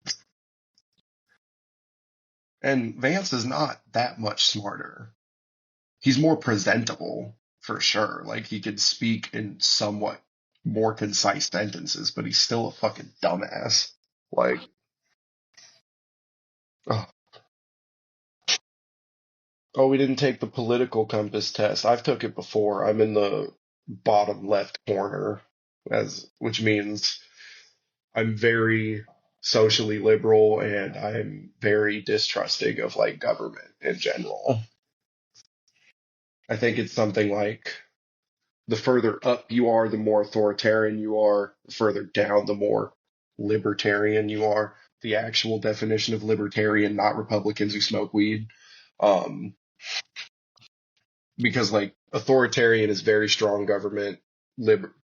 And Vance is not that much smarter. He's more presentable for sure. Like, he can speak in somewhat more concise sentences, but he's still a fucking dumbass. Like, oh, oh, we didn't take the political compass test. I've took it before. I'm in the bottom left corner, which means I'm very socially liberal and I'm very distrusting of like government in general. I think it's something like the further up you are, the more authoritarian you are. The further down, the more libertarian you are. The actual definition of libertarian, not Republicans who smoke weed. Um, because like authoritarian is very strong government,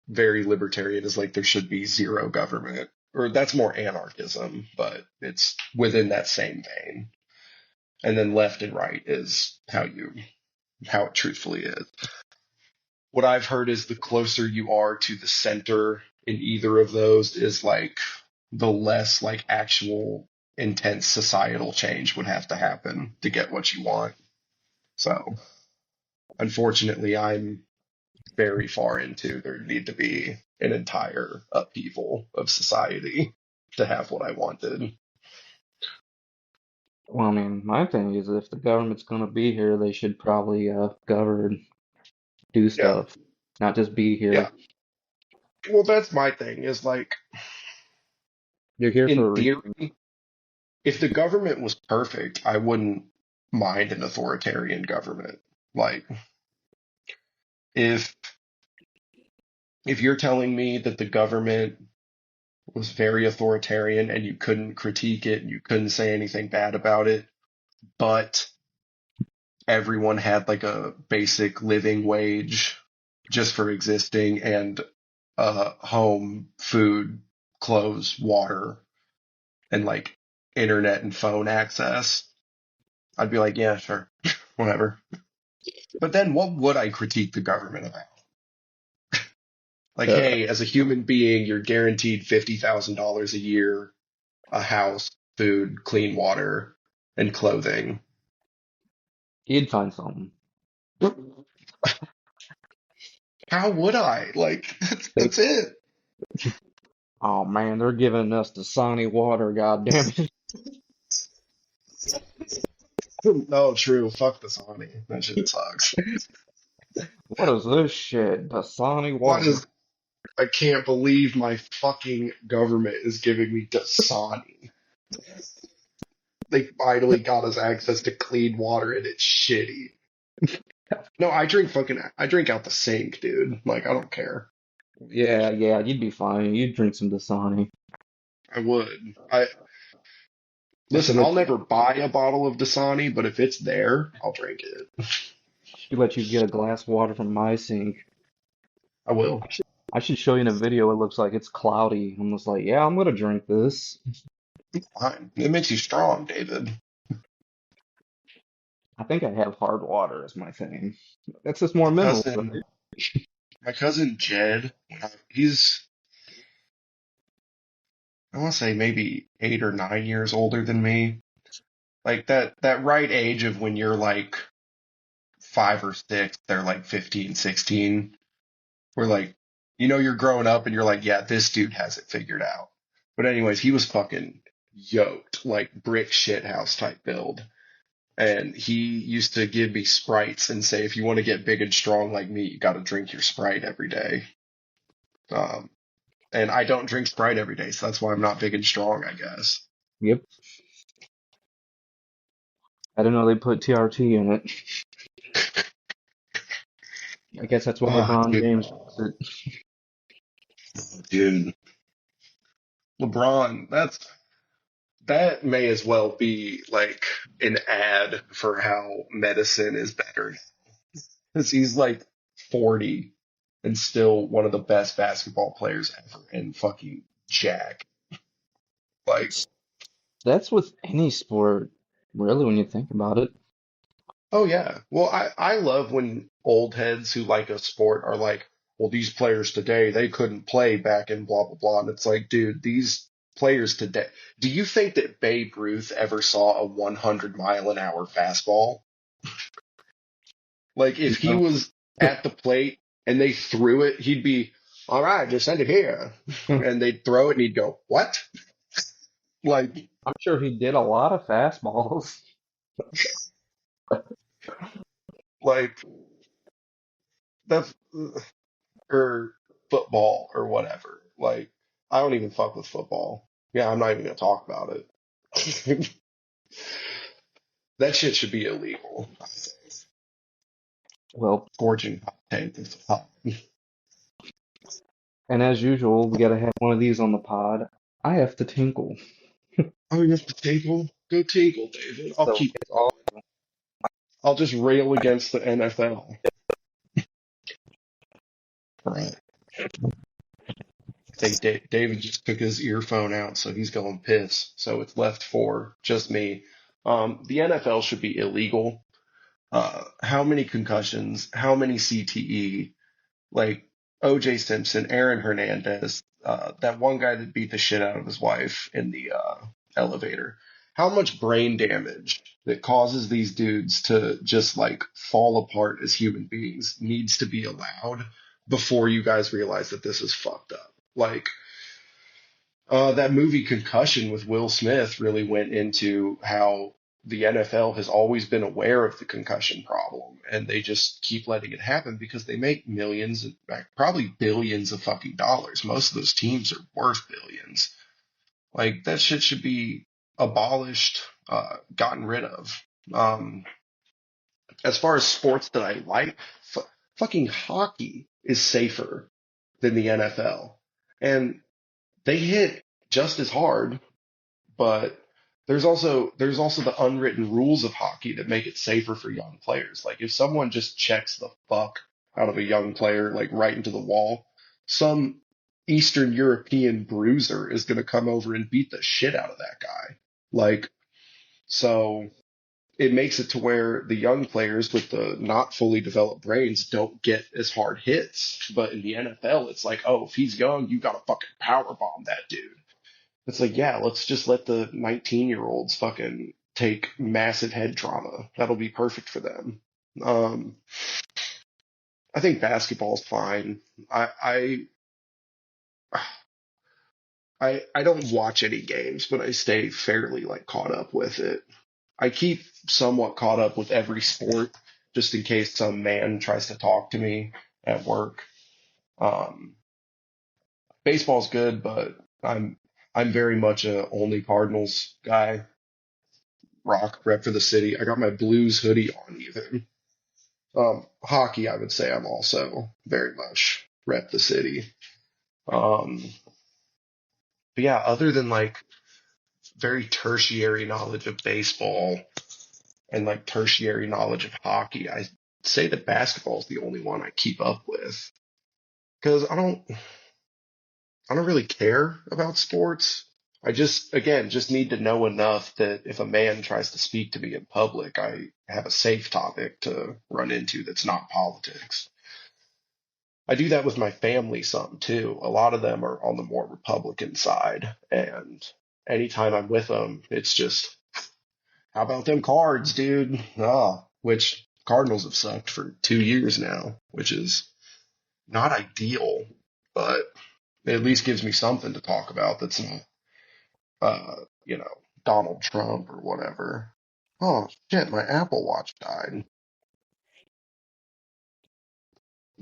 very libertarian is like there should be zero government, or that's more anarchism, but it's within that same vein. And then left and right is how it truthfully is. What I've heard is the closer you are to the center in either of those is like the less like actual intense societal change would have to happen to get what you want. So unfortunately, I'm very far into there need to be an entire upheaval of society to have what I wanted. Well, I mean, my thing is if the government's gonna be here, they should probably govern, do Yeah, stuff, not just be yeah. here. Well, that's my thing is like, You're here for in a reason. theory, if the government was perfect, I wouldn't mind an authoritarian government. Like, if if you're telling me that the government was very authoritarian and you couldn't critique it and you couldn't say anything bad about it, but everyone had like a basic living wage just for existing and home, food, clothes, water, and like internet and phone access, I'd be like, yeah, sure, whatever. But then what would I critique the government about? Like, Uh, hey, as a human being, you're guaranteed $50,000 a year, a house, food, clean water, and clothing. you'd find something. How would I? Like, They, that's it. oh man, they're giving us the Dasani water, god damn it. Oh, true. Fuck the Sony. That shit sucks. What is this shit? Dasani Why water. does I can't believe my fucking government is giving me Dasani. They finally got us access to clean water and it's shitty. No, I drink out the sink, dude. Like I don't care. Yeah, yeah, you'd be fine. You'd drink some Dasani. I would. I I should listen, I'll let never buy a bottle of Dasani, but if it's there, I'll drink it. should let you get a glass of water from my sink. I will. I should show you in a video. It looks like it's cloudy. I'm just like, yeah, I'm gonna drink this. Fine. It makes you strong, David. I think I have hard water as my thing. That's just more My minerals, cousin right? my cousin Jed, he's I want to say maybe 8 or 9 years older than me. Like that right age of when you're like 5 or 6, they're like 15, 16. We're like, you're growing up and you're like, yeah, this dude has it figured out. But anyways, he was fucking yoked, like brick shit house type build. And he used to give me Sprites and say, if you want to get big and strong like me, you got to drink your Sprite every day. Um, and I don't drink Sprite every day, so that's why I'm not big and strong, I guess. Yep. I didn't know they put TRT in it. I guess that's what Oh, LeBron dude, James drinks it. dude, LeBron, that may as well be like an ad for how medicine is better. Because he's like 40 and still one of the best basketball players ever and fucking Jack. Like, That's with any sport, really, when you think about it. oh yeah. Well, I love when old heads who like a sport are like, well, these players today, they couldn't play back in blah, blah, blah. And it's like, dude, these players today, do you think that Babe Ruth ever saw a 100-mile-an-hour fastball? Like, if he No. was at the plate and they threw it, he'd be, all right, just send it here. And they'd throw it and he'd go, what? Like, I'm sure he did a lot of fastballs. like that's or football or whatever. Like, I don't even fuck with football. Yeah, I'm not even gonna talk about it. That shit should be illegal. Well, Forging hot take is hot. and as usual, we gotta have one of these on the pod. I have to tinkle. Oh, you have to tinkle? Go tinkle, David. I'll So keep it's all going. I'll just rail against the NFL. Right. I think David just took his earphone out, so he's going piss. So it's left for just me. The NFL should be illegal. How many concussions? How many CTE? Like O.J. Simpson, Aaron Hernandez, that one guy that beat the shit out of his wife in the elevator. How much brain damage that causes these dudes to just like fall apart as human beings needs to be allowed before you guys realize that this is fucked up? Like, that movie Concussion with Will Smith really went into how the NFL has always been aware of the concussion problem and they just keep letting it happen because they make millions, probably billions of fucking dollars. Most of those teams are worth billions. Like, that shit should be abolished, gotten rid of. Um, as far as sports that I like, fucking hockey is safer than the NFL. And they hit just as hard, but there's also the unwritten rules of hockey that make it safer for young players. Like if someone just checks the fuck out of a young player like right into the wall, some Eastern European bruiser is going to come over and beat the shit out of that guy. Like, so it makes it to where the young players with the not fully developed brains don't get as hard hits. But in the NFL, it's like, oh, if he's young, you got to fucking power bomb that dude. It's like, yeah, let's just let the 19-year-olds fucking take massive head trauma. That'll be perfect for them. Um, I think basketball's fine. I don't watch any games, but I stay fairly like caught up with it. I keep somewhat caught up with every sport just in case some man tries to talk to me at work. Um, Baseball's good, but I'm very much a only Cardinals guy. Rock rep for the city. I got my Blues hoodie on even. Hockey, I would say I'm also very much rep the city. Um, but yeah, other than like very tertiary knowledge of baseball and like tertiary knowledge of hockey, I say that basketball is the only one I keep up with because I don't really care about sports. I just, again, just need to know enough that if a man tries to speak to me in public, I have a safe topic to run into that's not politics. I do that with my family some too. A lot of them are on the more Republican side, and anytime I'm with them, it's just How about them cards, dude? Ah, which Cardinals have sucked for 2 years now, which is not ideal, but it at least gives me something to talk about that's not, you know, Donald Trump or whatever. Oh shit, my Apple Watch died.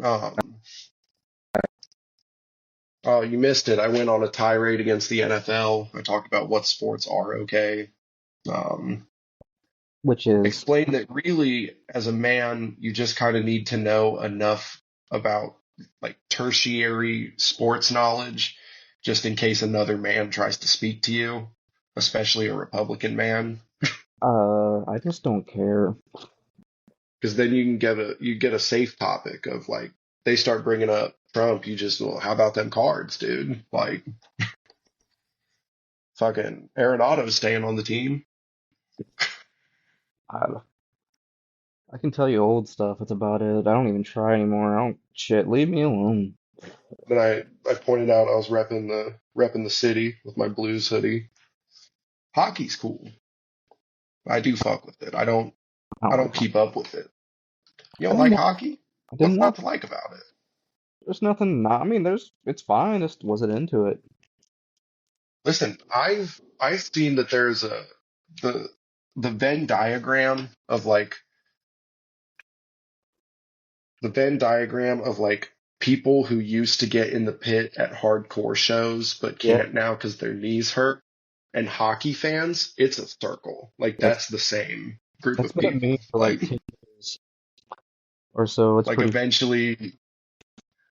Um, oh, you missed it. I went on a tirade against the NFL. I talked about what sports are okay. Um, Which is, explained that really, as a man, you just kind of need to know enough about like tertiary sports knowledge, just in case another man tries to speak to you, especially a Republican man, I just don't care. because then you get a safe topic of like they start bringing up Trump, you just well, how about them cards, dude? Like fucking Arenado's staying on the team. I, I can tell you old stuff. That's about it. I don't even try anymore. I don't shit. Leave me alone. Then I pointed out I was repping the city with my Blues hoodie. Hockey's cool. I do fuck with it. I don't I I don't like don't hockey. keep up with it. You I don't didn't like watch. hockey? I didn't What's not watch. to like about it? There's nothing. Not, I mean, It's fine. Just wasn't into it. Listen, I've seen that there's the the Venn diagram of like the Venn diagram of like people who used to get in the pit at hardcore shows but Yeah. can't now because their knees hurt, and hockey fans, it's a circle. Like That's that's the same group that's of been a meme people. for like Like 10 years or so. It's like pretty.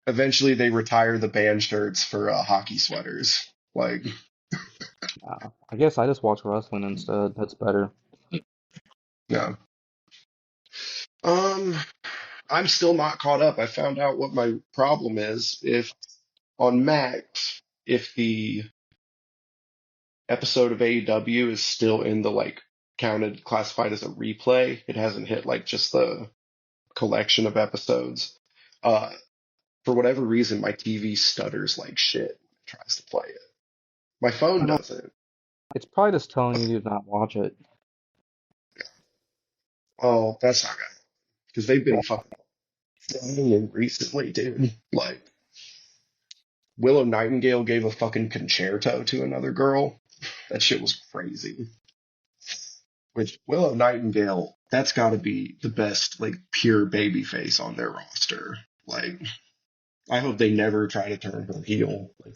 eventually they retire the band shirts for hockey sweaters. Like I guess I just watch wrestling instead. That's better. yeah. Um, I'm still not caught up. I found out what my problem is. If on Max, if the episode of AEW is still in the like counted classified as a replay, it hasn't hit like just the collection of episodes. Uh, for whatever reason, my TV stutters like shit when it tries to play it. My phone Uh, doesn't. it's probably just telling you to not watch it. Oh, that's not good because they've been fucking banging recently, dude. Like Willow Nightingale gave a fucking concerto to another girl. That shit was crazy. Which Willow Nightingale, that's got to be the best like pure baby face on their roster. Like I hope they never try to turn her heel. Like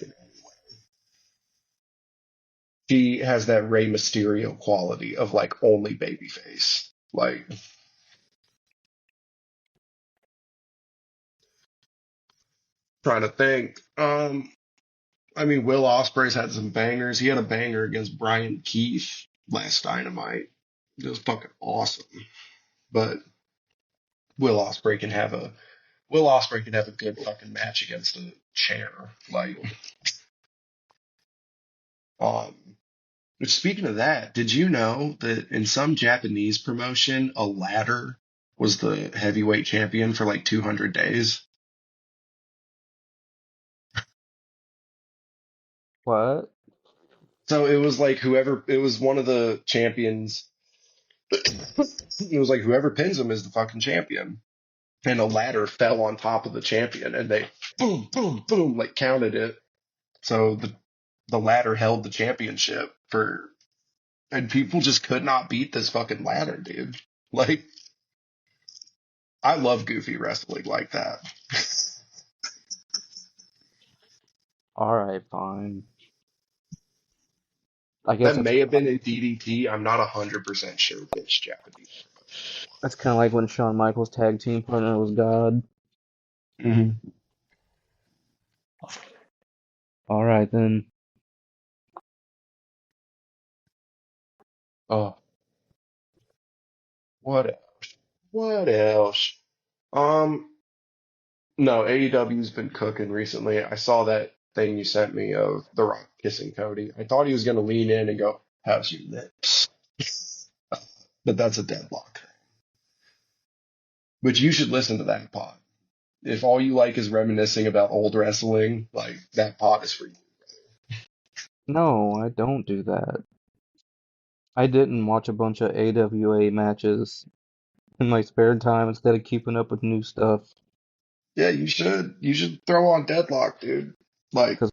she has that Rey Mysterio quality of like only baby face. Like trying to think. I mean, Will Ospreay's had some bangers. He had a banger against Brian Keith last Dynamite. It was fucking awesome. But Will Ospreay can have a Will Ospreay can have a good fucking match against a chair. Like, um, which speaking of that, did you know that in some Japanese promotion, a ladder was the heavyweight champion for like 200 days? What? So it was like whoever, it was one of the champions. It was like whoever pins him is the fucking champion. And a ladder fell on top of the champion and they boom, boom, boom, like counted it. So the ladder held the championship for, and people just could not beat this fucking ladder, dude. Like, I love goofy wrestling like that. All right, fine. I guess That may have been in DDT. I'm not 100% sure which Japanese. that's kind of like when Shawn Michaels' tag team partner was God. Mm-hmm. All right then. Oh, what else? What else? Um, no, AEW's been cooking recently. I saw that thing you sent me of The Rock kissing Cody. I thought he was going to lean in and go, "How's your lips?" But that's a deadlock. But you should listen to that pod. If all you like is reminiscing about old wrestling, like that pod is for you. No, I don't do that. I didn't watch a bunch of AWA matches in my spare time instead of keeping up with new stuff. Yeah, you should. You should throw on Deadlock, dude. Like, Because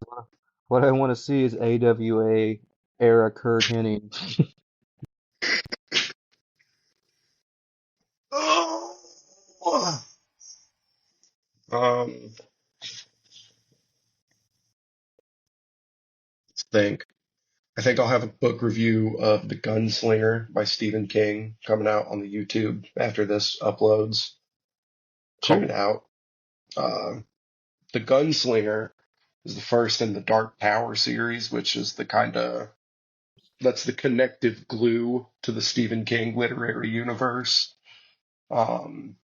what I want to see is AWA era Kurt Hennig. oh, let's think. I think I'll have a book review of The Gunslinger by Stephen King coming out on the YouTube after this uploads. Check it Cool. out. The Gunslinger is the first in the Dark Tower series, which is the kind of that's the connective glue to the Stephen King literary universe. Um,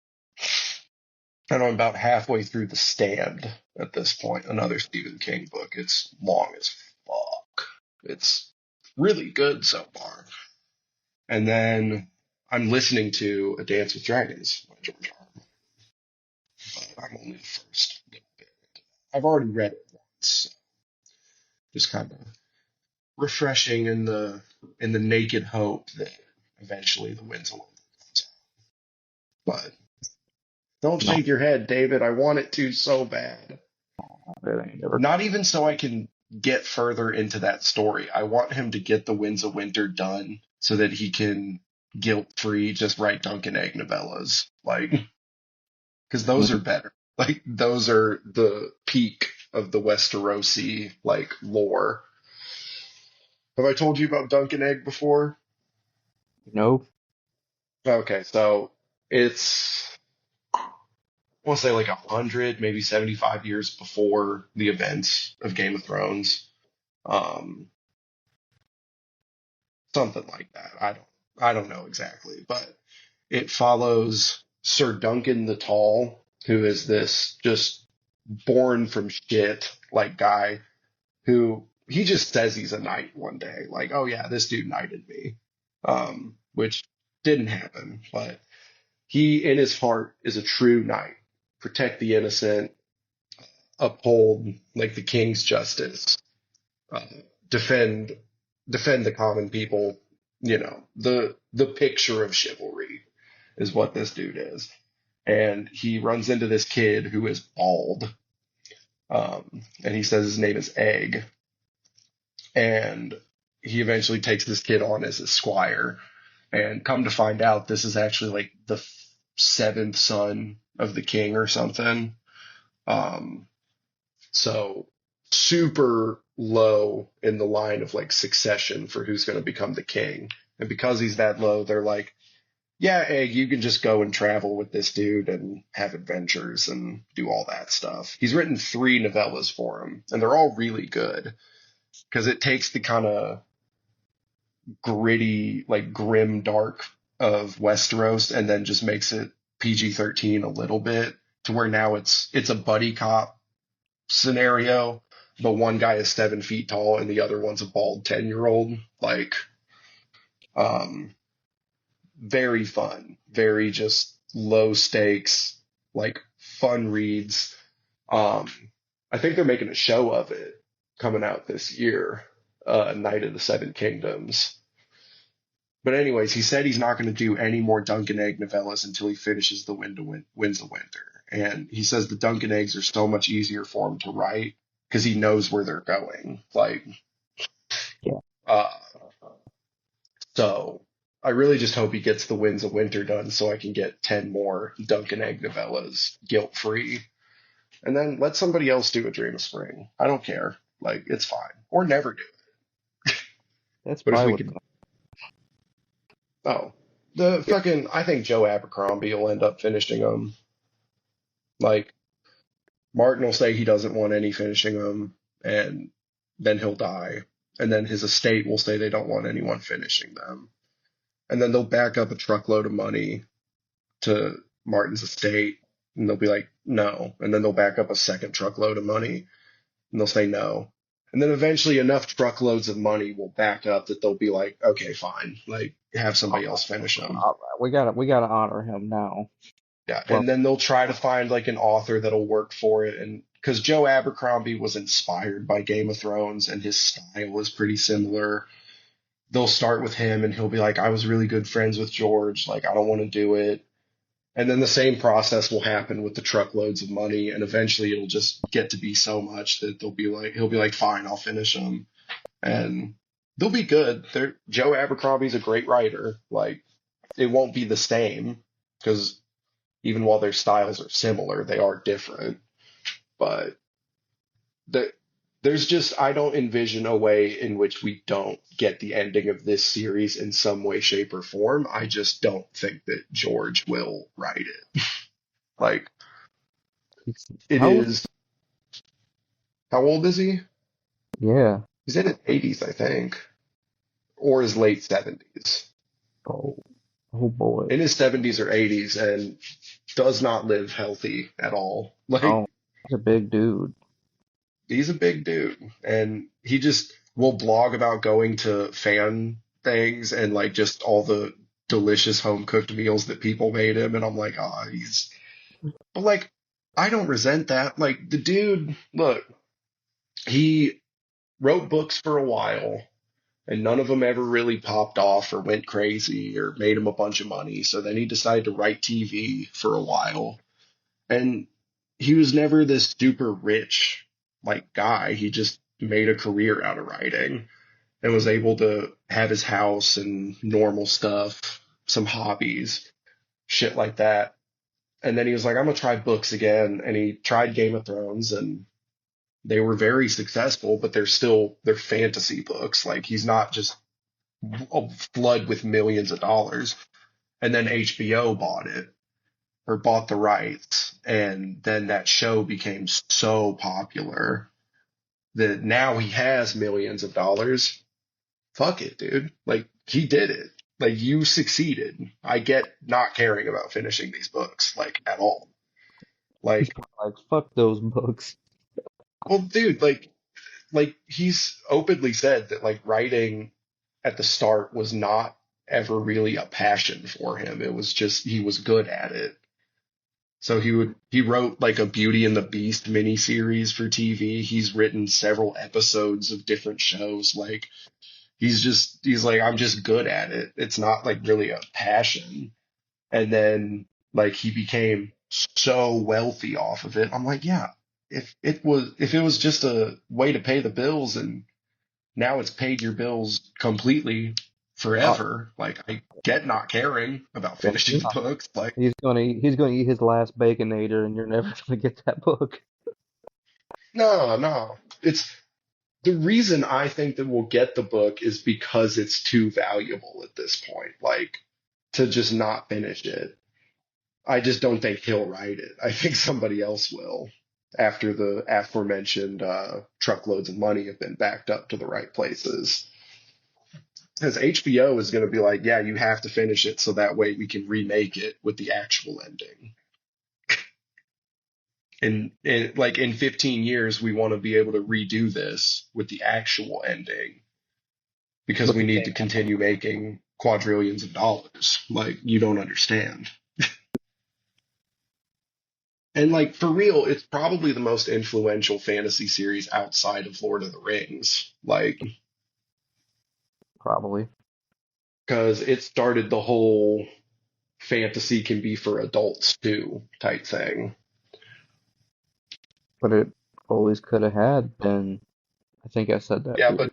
and I'm about halfway through The Stand at this point, another Stephen King book. It's long as fuck. It's really good so far. And then I'm listening to A Dance with Dragons by George R. R. Martin, but I'm only the first little bit. I've already read it once, so just kind of refreshing in the naked hope that eventually the winds will comes out. But don't No, shake your head, David. I want it to so bad. it ain't never Not coming. even so I can get further into that story. I want him to get the Winds of Winter done so that he can guilt free just write Duncan Egg novellas. Like, because those are better. Like, those are the peak of the Westerosi, like, lore. Have I told you about Duncan Egg before? Nope. Okay, so it's I want to say like 100, maybe 75 years before the events of Game of Thrones. Um, something like that. I don't know exactly, but it follows Sir Duncan the Tall, who is this just born from shit like guy who he just says he's a knight one day, like, oh yeah, this dude knighted me, which didn't happen, but he in his heart is a true knight, protect the innocent, uphold like the king's justice, uh, defend defend the common people. You know, the picture of chivalry is what this dude is. And he runs into this kid who is bald, and he says his name is Egg, and he eventually takes this kid on as a squire. And come to find out, this is actually like the seventh son of the king or something. Um, So super low in the line of like succession for who's going to become the king. And because he's that low, they're like, yeah, Egg, you can just go and travel with this dude and have adventures and do all that stuff. He's written 3 novellas for him, and they're all really good because it takes the kind of gritty, like grim dark of Westeros and then just makes it PG-13 a little bit to where now it's a buddy cop scenario, but one guy is 7 feet tall and the other one's a bald 10-year-old. Like, um, very fun, very just low stakes, like fun reads. Um, I think they're making a show of it coming out this year, Night of the Seven Kingdoms. But anyways, he said he's not going to do any more Duncan Egg novellas until he finishes the Winds of Winter. And he says the Duncan Eggs are so much easier for him to write because he knows where they're going. Like, Yeah. uh, so I really just hope he gets the Winds of Winter done so I can get 10 more Duncan Egg novellas guilt free. And then let somebody else do a Dream of Spring. I don't care. Like, it's fine. Or never do it. That's But if probably we what's could, going oh, the fucking, I think Joe Abercrombie will end up finishing them. Like, Martin will say he doesn't want any finishing them, and then he'll die. And then his estate will say they don't want anyone finishing them. And then they'll back up a truckload of money to Martin's estate, and they'll be like, no. And then they'll back up a second truckload of money, and they'll say no. And then eventually enough truckloads of money will back up that they'll be like, okay, fine, like have somebody else finish them. all right. We gotta honor him now. Yeah, Well, and then they'll try to find like an author that'll work for it, and because Joe Abercrombie was inspired by Game of Thrones and his style is pretty similar, they'll start with him and he'll be like, I was really good friends with George, like I don't want to do it. And then the same process will happen with the truckloads of money, and eventually it'll just get to be so much that he'll be like, fine, I'll finish them, and they'll be good. Joe Abercrombie's a great writer. Like it won't be the same because even while their styles are similar, they are different. But the, there's just I don't envision a way in which we don't get the ending of this series in some way, shape, or form. I just don't think that George will write it. Like it How? is. How old is he? Yeah. He's in his 80s, I think, or his late 70s. Oh, oh boy. In his 70s or 80s, and does not live healthy at all. Like Oh, he's a big dude. he's a big dude, and he just will blog about going to fan things and like just all the delicious home cooked meals that people made him, and I'm like, ah, he's. But like, I don't resent that. Like the dude, look, he wrote books for a while, and none of them ever really popped off or went crazy or made him a bunch of money. So then he decided to write TV for a while, and he was never this super rich like guy. He just made a career out of writing and was able to have his house and normal stuff, some hobbies, shit like that. And then he was like, I'm gonna try books again. And he tried Game of Thrones, and they were very successful, but they're fantasy books. Like he's not just a flood with millions of dollars. And then HBO bought it or bought the rights. And then that show became so popular that now he has millions of dollars. Fuck it, dude. Like he did it. Like you succeeded. I get not caring about finishing these books, like at all. He's Like, probably like, fuck those books. well, dude, like he's openly said that like writing at the start was not ever really a passion for him. It was just he was good at it. So he wrote like a Beauty and the Beast miniseries for TV. He's written several episodes of different shows. Like he's like I'm just good at it. It's not like really a passion. And then like he became so wealthy off of it. I'm like, yeah, if it was just a way to pay the bills and now it's paid your bills completely Oh, forever. Like I get not caring about yeah. finishing the books. Like He's gonna eat his last baconator, and you're never gonna get that book. no, no. It's the reason I think that we'll get the book is because it's too valuable at this point. Like to just not finish it. I just don't think he'll write it. I think somebody else will after the aforementioned truckloads of money have been backed up to the right places. Because HBO is going to be like, yeah, you have to finish it so that way we can remake it with the actual ending. And like in 15 years, we want to be able to redo this with the actual ending because With we the need same to continue making quadrillions of dollars. Like, you don't understand. And like for real, it's probably the most influential fantasy series outside of Lord of the Rings. Like, probably, because it started the whole fantasy can be for adults too type thing. but it always could have had been. I think I said that Yeah, too.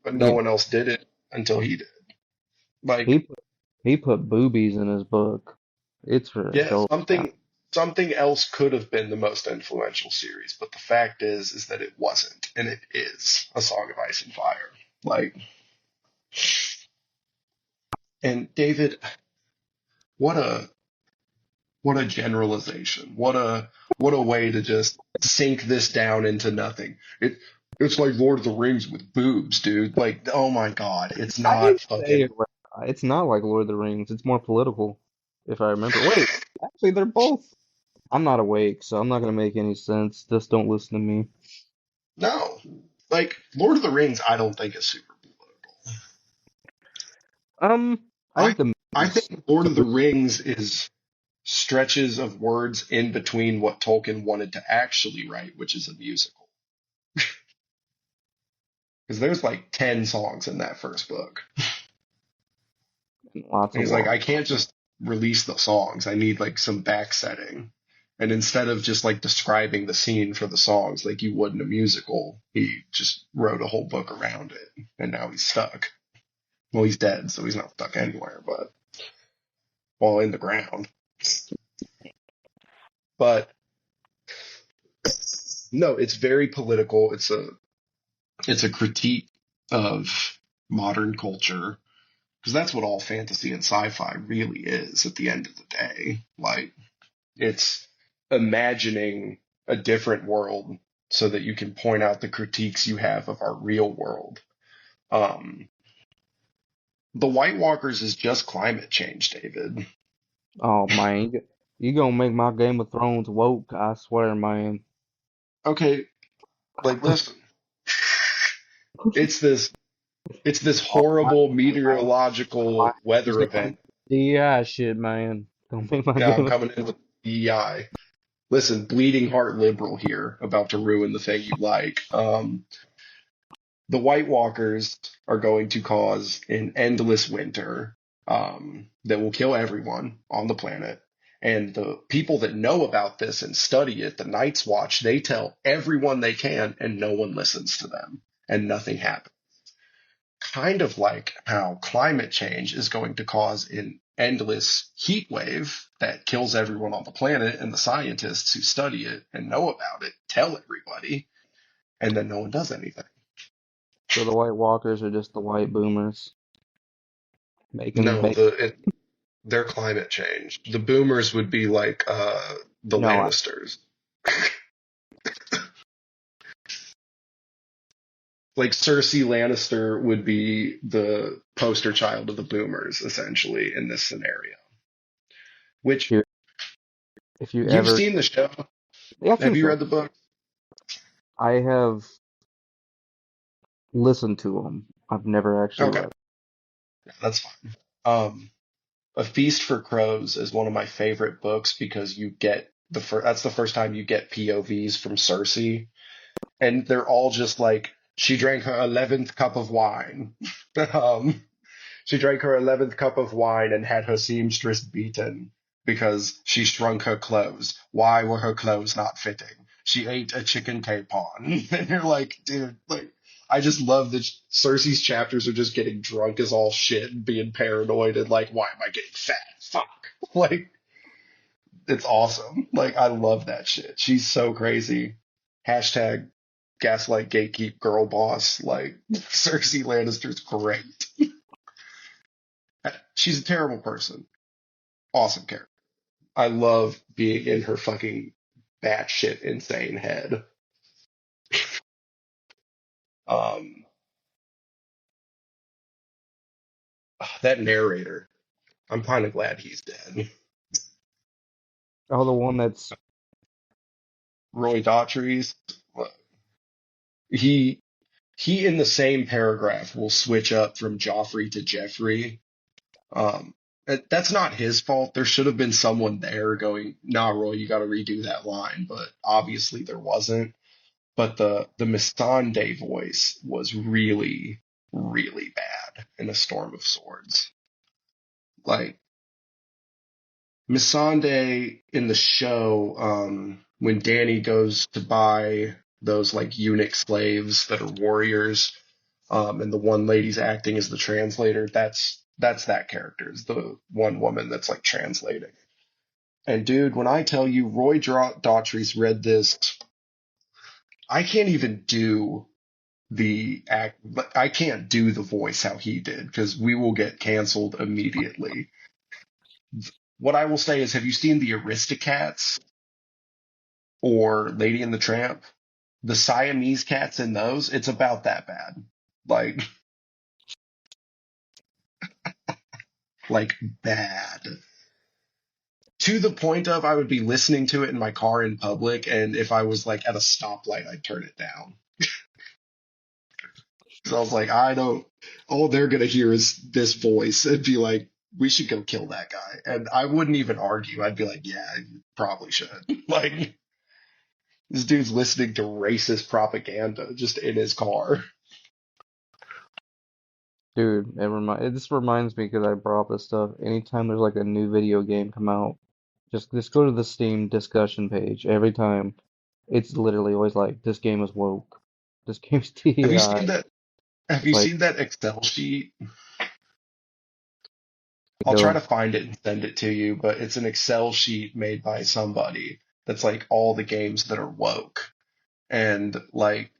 but no Yeah, one else did it until he did. he Like, put he put boobies in his book. It's for yeah, adults now. something else could have been the most influential series, but the fact is that it wasn't, and it is A Song of Ice and Fire. Like, and David, what a what a generalization. What a way to just sink this down into nothing. It's like Lord of the Rings with boobs, dude. Like, oh my God, it's I not didn't say fucking. it. It's not like Lord of the Rings. It's more political, if I remember. Wait, actually, they're both. I'm not awake, so I'm not gonna make any sense. Just don't listen to me. No, like Lord of the Rings, I don't think is super political. I I think the I think Lord of the Rings is stretches of words in between what Tolkien wanted to actually write, which is a musical. Because there's like 10 songs in that first book. and lots And of he's like, love. I can't just release the songs. I need like some backsetting. And instead of just like describing the scene for the songs like you would in a musical, he just wrote a whole book around it. And now he's stuck. Well, he's dead, so he's not stuck anywhere, but well, in the ground. But no, it's very political. It's a critique of modern culture because that's what all fantasy and sci-fi really is at the end of the day. Like it's imagining a different world so that you can point out the critiques you have of our real world. Um, the White Walkers is just climate change, David. Oh man, you gonna make my Game of Thrones woke? I swear, man. Okay, like listen, it's this it's this Oh, horrible man. meteorological He's weather gonna event. DEI shit, man. Don't make my Yeah, I'm Game of coming in with EI. Listen, bleeding heart liberal here, about to ruin the thing you like. The White Walkers are going to cause an endless winter that will kill everyone on the planet. And the people that know about this and study it, the Night's Watch, they tell everyone they can, and no one listens to them, and nothing happens. Kind of like how climate change is going to cause an endless heat wave that kills everyone on the planet, and the scientists who study it and know about it tell everybody, and then no one does anything. So the White Walkers are just the white boomers making No, bait. their climate change. The boomers would be like the No, Lannisters. Like Cersei Lannister would be the poster child of the boomers, essentially, in this scenario. Which you if you you've ever, seen the show. yeah, I've seen Have the you show. read the book? I have listened to them. I've never actually Okay, read. that's fine. Um, A Feast for Crows is one of my favorite books because you get that's the first time you get POVs from Cersei, and they're all just like she drank her 11th cup of wine. um, She drank her 11th cup of wine and had her seamstress beaten because she shrunk her clothes. Why were her clothes not fitting? She ate a chicken capon. And you're like, dude, like, I just love that Cersei's chapters are just getting drunk as all shit and being paranoid and like, why am I getting fat? Fuck. Like, it's awesome. Like, I love that shit. She's so crazy. Hashtag gaslight gatekeep girl boss. Like, Cersei Lannister's great. She's a terrible person. Awesome character. I love being in her fucking batshit insane head. Um, that narrator, I'm kind of glad he's dead. Oh, the one that's Roy Daughtry's, he he in the same paragraph will switch up from Joffrey to Jeffrey. Um, that's not his fault. There should have been someone there going, "Nah, Roy, you got to redo that line." But obviously there wasn't. But the Missandei voice was really, really bad in A Storm of Swords. Like Missandei in the show, when Danny goes to buy those like eunuch slaves that are warriors, and the one lady's acting as the translator, that's that character, is the one woman that's like translating. And dude, when I tell you Roy Daughtry's read this, I can't even do the act. I can't do the voice how he did because we will get canceled immediately. What I will say is, have you seen the Aristocats or Lady and the Tramp? The Siamese cats in those, it's about that bad. Like, like bad. To the point of I would be listening to it in my car in public, and if I was like at a stoplight, I'd turn it down. Because I was like, I don't, all they're going to hear is this voice and be like, we should go kill that guy. And I wouldn't even argue. I'd be like, yeah, you probably should. Like, this dude's listening to racist propaganda just in his car. Dude, this reminds me because I brought up this stuff. Anytime there's like a new video game come out, just go to the Steam discussion page. Every time, it's literally always like, this game is woke. This game's Have you TI. seen that? Have It's you like, seen that Excel sheet? I'll try go, to find it and send it to you, but it's an Excel sheet made by somebody that's like all the games that are woke. And like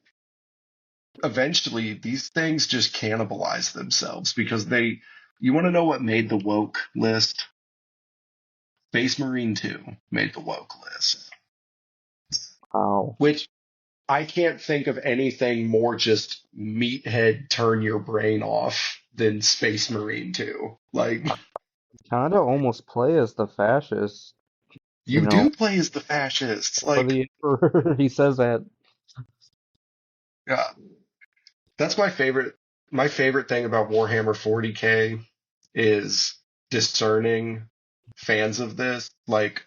eventually these things just cannibalize themselves because you want to know what made the woke list? Space Marine 2 made the woke list, wow. which I can't think of anything more just meathead turn your brain off than Space Marine 2. Like, Kinda almost play as the fascist, you you know, do play as the fascists. or Like, the emperor. He says that. yeah, that's my favorite. My favorite thing about Warhammer 40K is discerning fans of this. Like,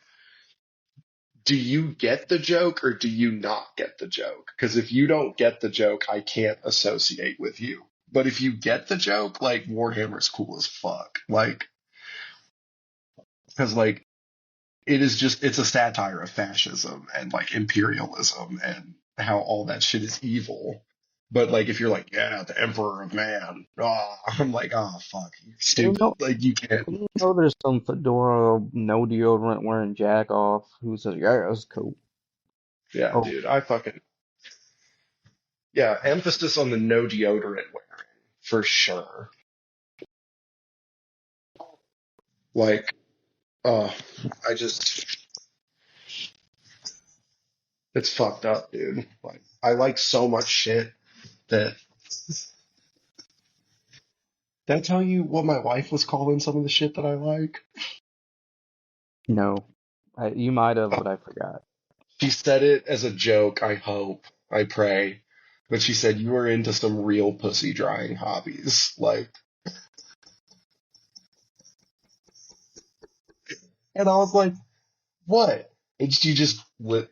do you get the joke or do you not get the joke? Because if you don't get the joke, I can't associate with you. But if you get the joke, like Warhammer's cool as fuck. Like, because like it's a satire of fascism and like imperialism and how all that shit is evil. But like if you're like, yeah, the Emperor of Man, I'm like, oh fuck, you're You stupid. know, Like you can't. you know there's some fedora, no deodorant wearing jack off who says, yeah, that's cool. Yeah, Oh, dude, I fucking yeah. Emphasis on the no deodorant wearing for sure. Like, oh, I just it's fucked up, dude. Like I like so much shit that did I tell you what my wife was calling some of the shit that I like? no. You might have, Uh, but I forgot. She said it as a joke, I hope, I pray. But she said you are into some real pussy drying hobbies. Like, and I was like, what? And she just lit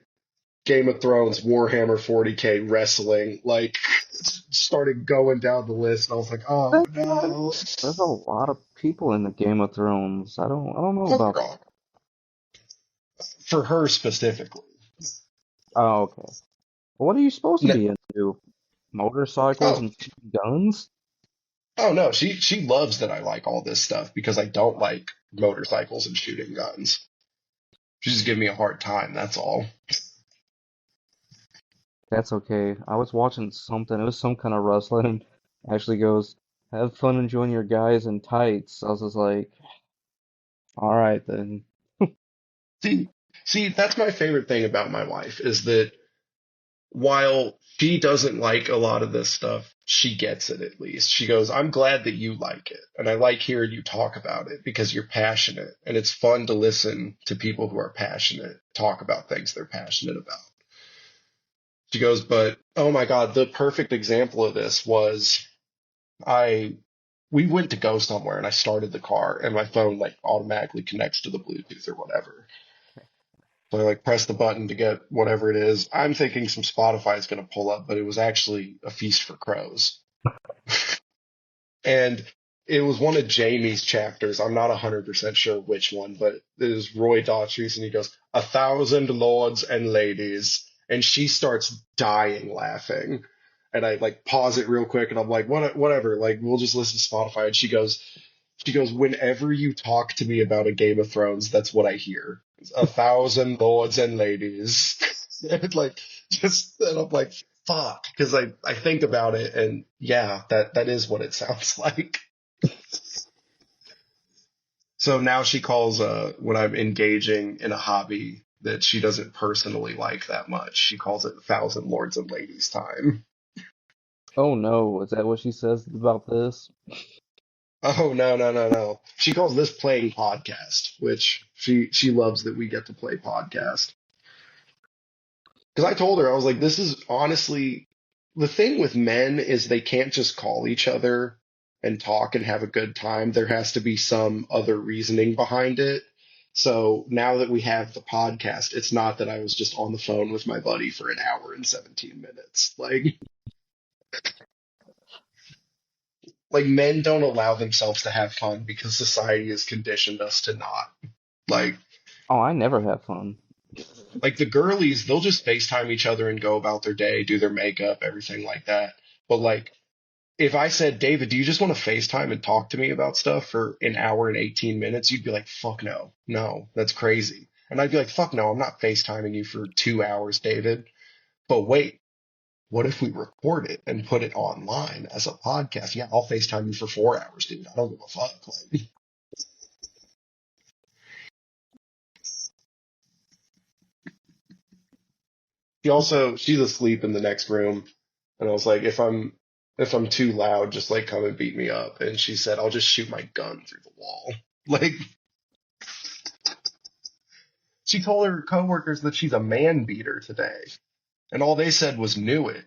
Game of Thrones, Warhammer 40K, wrestling, like, started going down the list. And I was like, oh no. There's a lot of people in the Game of Thrones. I don't know Don't get about. me wrong. For her specifically. Oh, okay. What are you supposed to No, be into? Motorcycles oh, and guns? oh no, she loves that I like all this stuff because I don't like motorcycles and shooting guns. She's just giving me a hard time, that's all. That's okay. I was watching something. It was some kind of wrestling. And actually goes, have fun enjoying your guys in tights. I was just like, all right then. See, see, that's my favorite thing about my wife is that while she doesn't like a lot of this stuff, she gets it at least. She goes, I'm glad that you like it. And I like hearing you talk about it because you're passionate. And it's fun to listen to people who are passionate talk about things they're passionate about. She goes, but oh my God, the perfect example of this was I we went to go somewhere and I started the car and my phone like automatically connects to the Bluetooth or whatever. So I like press the button to get whatever it is. I'm thinking some Spotify is going to pull up, but it was actually A Feast for Crows. And it was one of Jamie's chapters. I'm not 100% sure which one, but it is Roy Daughtry's, and he goes, 1,000 lords and ladies. And she starts dying laughing. And I like pause it real quick, and I'm like, whatever, like we'll just listen to Spotify. And she goes, whenever you talk to me about a Game of Thrones, that's what I hear. 1,000 lords and ladies. And like, and I'm like, fuck. Because I think about it, and yeah, that is what it sounds like. So now she calls when I'm engaging in a hobby that she doesn't personally like that much, she calls it 1,000 lords and ladies time. Oh no, is that what she says about this? Oh no, no, no, no. She calls this playing podcast, which she loves that we get to play podcast. Because I told her, I was like, this is honestly the thing with men is they can't just call each other and talk and have a good time. There has to be some other reasoning behind it. So now that we have the podcast, it's not that I was just on the phone with my buddy for an hour and 17 minutes. Like, like men don't allow themselves to have fun because society has conditioned us to not. Like Oh, I never have fun. like the girlies, they'll just FaceTime each other and go about their day, do their makeup, everything like that. But like if I said, David, do you just want to FaceTime and talk to me about stuff for an hour and 18 minutes? You'd be like, fuck no. No, that's crazy. And I'd be like, fuck no, I'm not FaceTiming you for 2 hours, David. But wait, what if we record it and put it online as a podcast? Yeah, I'll FaceTime you for 4 hours, dude. I don't give a fuck. Like, she's asleep in the next room. And I was like, if I'm too loud, just like come and beat me up. And she said, I'll just shoot my gun through the wall. Like, she told her coworkers that she's a man beater today. And all they said was knew it.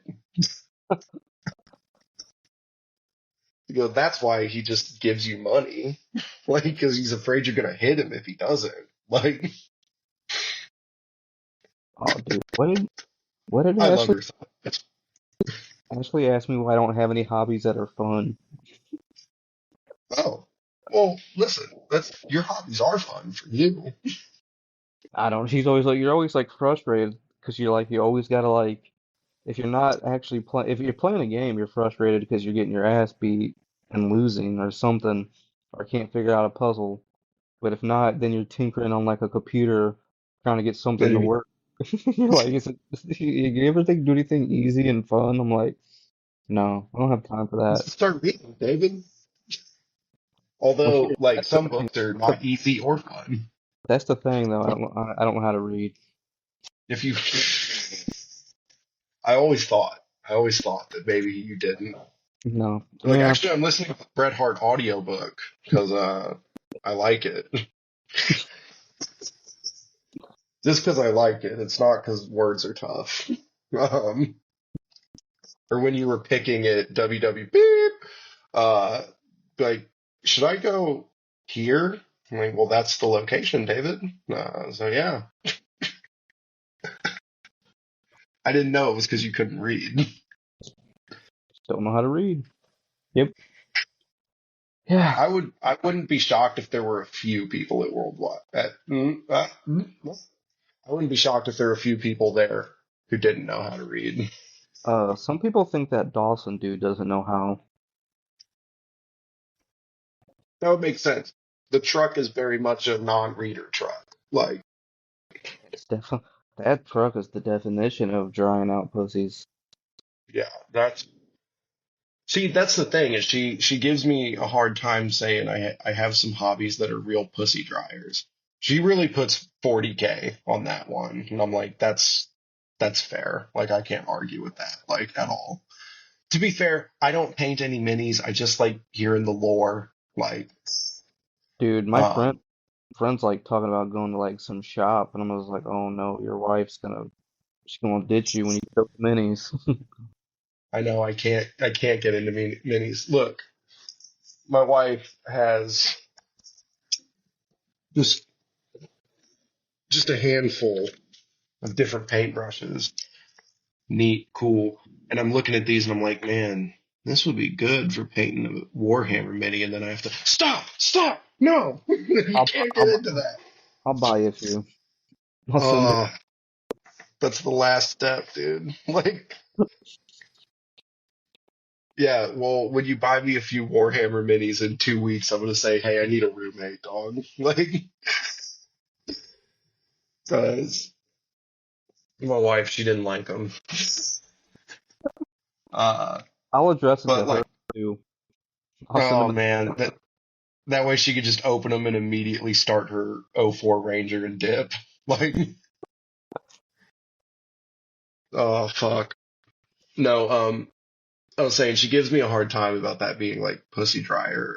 You go, that's why he just gives you money. Like, because he's afraid you're going to hit him if he doesn't. Like, Oh, dude, what did I love her so much. Ashley ask me why I don't have any hobbies that are fun? Oh, well, listen, your hobbies are fun for you. I don't. She's always like, you're always like frustrated because you're like, you always gotta like, if you're not actually playing, if you're playing a game, you're frustrated because you're getting your ass beat and losing or something, or can't figure out a puzzle. But if not, then you're tinkering on like a computer trying to get something to Maybe. work. You're like, you ever think do anything easy and fun? I'm like, no, I don't have time for that. Start reading, David. Well, Although, shit, like, that's the some thing. books are not easy or fun. That's the thing, though. I don't know how to read. If you, I always thought that maybe you didn't. No, Like, yeah. actually, I'm listening to the Bret Hart audiobook because I like it. Just because I like it. It's not because words are tough. Um, or when you were picking it, WW beep, uh, like, should I go here? I'm like, well, that's the location, David. So yeah, I didn't know it was because you couldn't read. Don't know how to read. Yep. Yeah. I wouldn't be shocked if there were a few people at Worldwide. I wouldn't be shocked if there were a few people there who didn't know how to read. Some people think that Dawson dude doesn't know how. That would make sense. The truck is very much a non-reader truck. Like, It's definitely that truck is the definition of drying out pussies. yeah, that's the thing is she gives me a hard time saying I have some hobbies that are real pussy dryers. She really puts 40K on that one, and I'm like, that's fair. Like, I can't argue with that, like, at all. To be fair, I don't paint any minis. I just like hearing the lore. Like, Dude, my um, friend's like talking about going to like some shop, and I was like, oh no, your wife's gonna she's gonna ditch you when you go to minis. I know I can't get into minis. Look, my wife has just just a handful of different paintbrushes. Neat, cool. And I'm looking at these and I'm like, man, this would be good for painting a Warhammer mini. And then I have to stop, no, you I'll can't get I'll into that. I'll buy you a few. I'll send it. Oh, that's the last step, dude. Like, yeah, well, when you buy me a few Warhammer minis in 2 weeks, I'm gonna say, hey, I need a roommate, dog. Like, because my wife, she didn't like them. Uh, I'll address it to but her like, too. I'll send oh them. man, that way she could just open them and immediately start her '04 Ranger and dip. Like, oh fuck. No, I was saying she gives me a hard time about that being like pussy dryer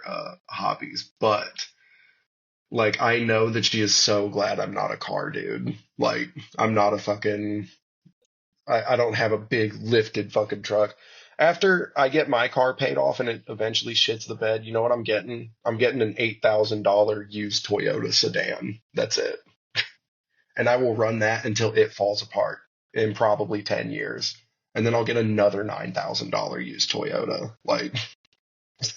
hobbies, but like I know that she is so glad I'm not a car dude. Like I'm not a fucking I don't have a big lifted fucking truck. After I get my car paid off and it eventually shits the bed, you know what I'm getting? I'm getting an $8,000 used Toyota sedan. That's it. And I will run that until it falls apart in probably 10 years. And then I'll get another $9,000 used Toyota. Like,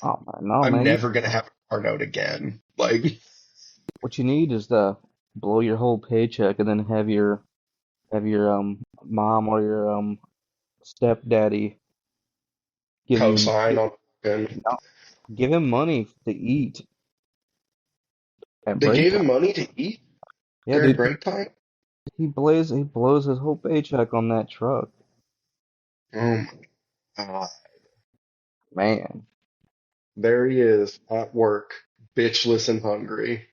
Oh man, no I'm man. never gonna have a car note again. Like, What you need is to blow your whole paycheck and then have your mom or your stepdaddy give you co-sign give, on and no, give him money to eat at they break gave time. him money to eat Yeah, during dude, break time. he blows his whole paycheck on that truck. Oh my god. Man. There he is at work, bitchless and hungry.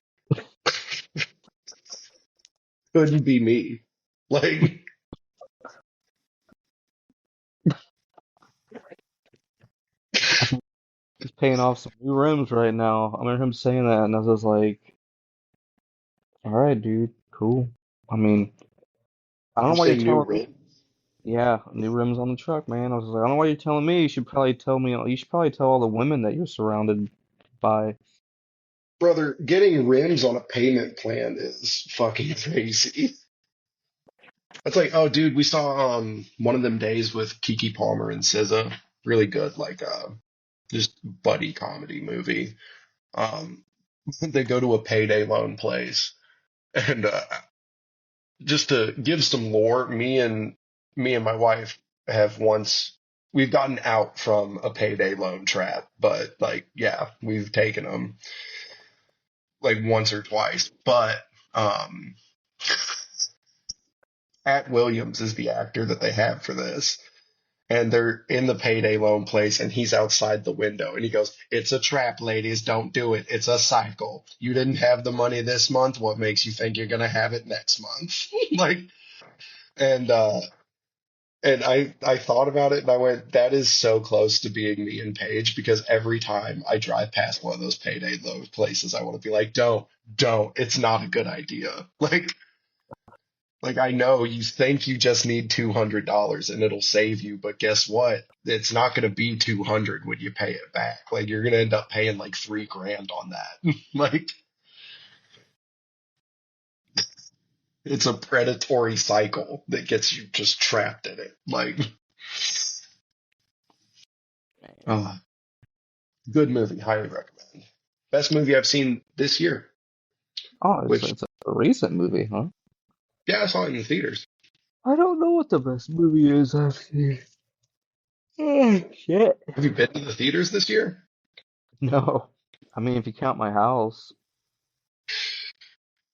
Couldn't be me. Like, He's paying off some new rims right now. I remember him saying that, and I was just like, "All right, dude, cool." I mean, I don't you know why you're say new telling me. rim? Yeah, new rims on the truck, man. I was like, I don't know why you're telling me. You should probably tell me. You should probably tell all the women that you're surrounded by. Brother, getting rims on a payment plan is fucking crazy. It's like, oh, dude, we saw one of them days with Kiki Palmer and SZA. Really good, like just buddy comedy movie. Um, they go to a payday loan place, and just to give some lore, me and my wife have once we've gotten out from a payday loan trap, but like, yeah, we've taken them like once or twice. But um, At Williams is the actor that they have for this. And they're in the payday loan place, and he's outside the window, and he goes, "It's a trap, ladies. Don't do it. It's a cycle. You didn't have the money this month. What makes you think you're gonna have it next month?" Like, and I thought about it, and I went, "That is so close to being me and Paige," because every time I drive past one of those payday loan places, I want to be like, don't. It's not a good idea." Like I know you think you just need $200 and it'll save you, but guess what? It's not going to be 200 when you pay it back. Like you're going to end up paying like 3 grand on that. Like it's a predatory cycle that gets you just trapped in it. Like, uh, good movie, highly recommend. Best movie I've seen this year. Oh, it's Which, it's a recent movie, huh? yeah, I saw it in the theaters. I don't know what the best movie is I've seen. Oh, shit. Have you been to the theaters this year? No. I mean, if you count my house,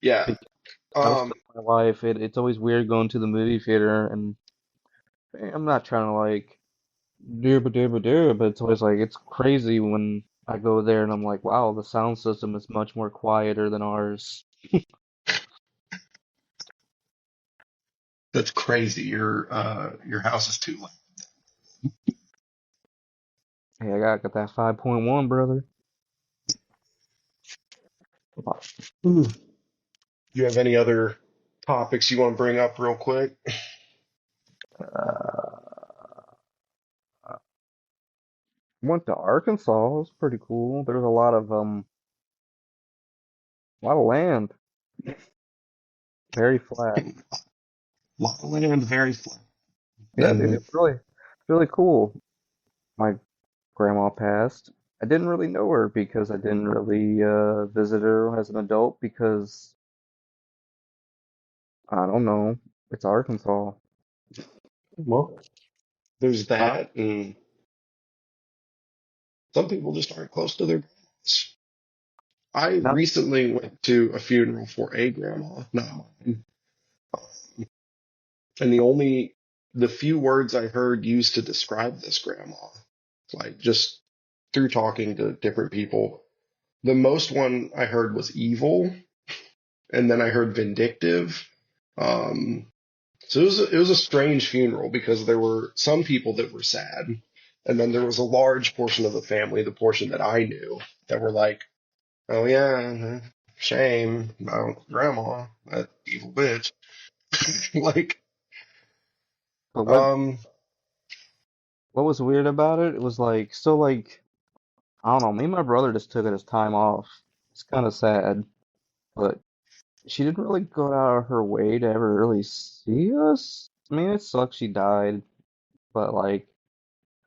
Yeah. because I was Um, telling my wife, it's always weird going to the movie theater, and I'm not trying to like do, but it's always like it's crazy when I go there and I'm like, wow, the sound system is much more quieter than ours. that's crazy. Your house is too Hey, I got that 5.1, brother. loud. You have any other topics you want to bring up real quick? Uh, Went to Arkansas. It was pretty cool. There's a lot of land, very flat. Lot of land, very flat. Yeah, dude, That it's really cool. My grandma passed. I didn't really know her because I didn't really visit her as an adult because I don't know. It's Arkansas. well, there's Huh? that, and some people just aren't close to their grandmas. I No, recently went to a funeral for a grandma, not mine, and the few words I heard used to describe this grandma, like just through talking to different people, the most one I heard was evil, and then I heard vindictive. Um, So it was a strange funeral because there were some people that were sad, and then there was a large portion of the family, the portion that I knew, that were like, "Oh yeah, shame about grandma, that evil bitch." Like, but what um, what was weird about it? It was like still like I don't know. Me and my brother just took it as time off. It's kind of sad, but she didn't really go out of her way to ever really see us. I mean, it sucks she died, but like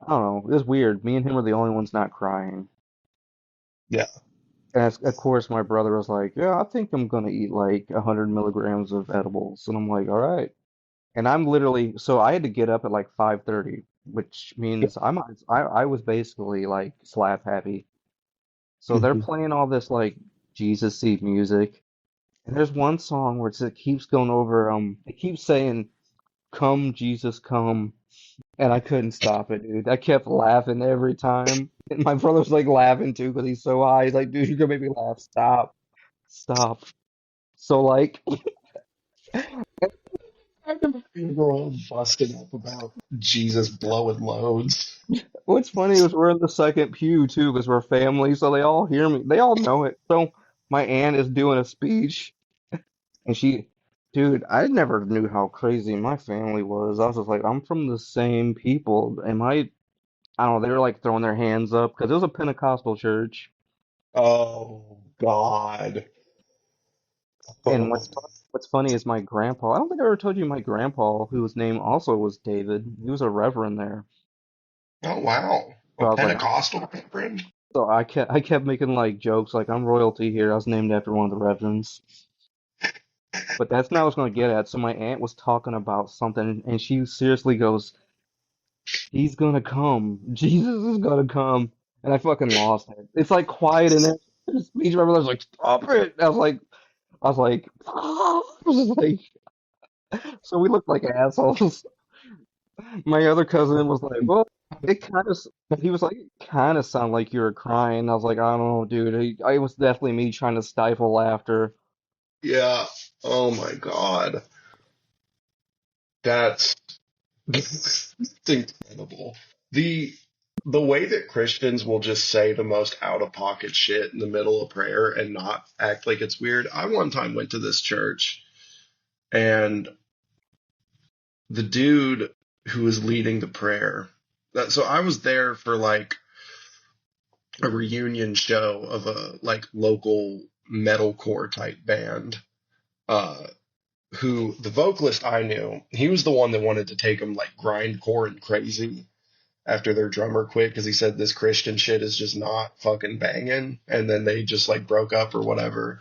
I don't know. It was weird. Me and him were the only ones not crying. Yeah. And of course, my brother was like, "Yeah, I think I'm gonna eat like 100 milligrams of edibles," and I'm like, "All right." And I'm literally, so I had to get up at like 5:30, which means I was basically like slap happy. So they're Mhm. playing all this like Jesus-y music, and there's one song where it keeps going over, it keeps saying, "Come, Jesus, come," and I couldn't stop it, dude. I kept laughing every time, and my brother's like laughing too because he's so high. He's like, "Dude, you're gonna make me laugh. Stop, stop." So like, I remember people all busting up about Jesus blowing loads. what's funny is we're in the second pew too because we're family, so they all hear me. They all know it. So my aunt is doing a speech, and dude, I never knew how crazy my family was. I was just like, I'm from the same people. I don't know, they were like throwing their hands up because it was a Pentecostal church. Oh God. And Oh, what's funny is my grandpa. I don't think I ever told you my grandpa, whose name also was David. He was a reverend there. oh wow. So A I was like, Pentecostal reverend? so I kept making like jokes like I'm royalty here. I was named after one of the reverends. But that's not what I was going to get at. So my aunt was talking about something, and she seriously goes, "He's gonna come. Jesus is gonna come." And I fucking lost it. It's like quiet in there. Speech my brother's like, "Stop it!" I was like, I was just like, so we looked like assholes. My other cousin was like, "Well, it kind of." He was like, "It kind of sounded like you were crying." I was like, "I don't know, dude. It was definitely me trying to stifle laughter." Yeah. Oh my God. That's it's incredible. The the way that Christians will just say the most out of pocket shit in the middle of prayer and not act like it's weird. I one time went to this church and the dude who was leading the prayer. So I was there for like a reunion show of a like local metalcore type band. Uh, who the vocalist I knew, he was the one that wanted to take them like grindcore and crazy after their drummer quit because he said this Christian shit is just not fucking banging, and then they just like broke up or whatever.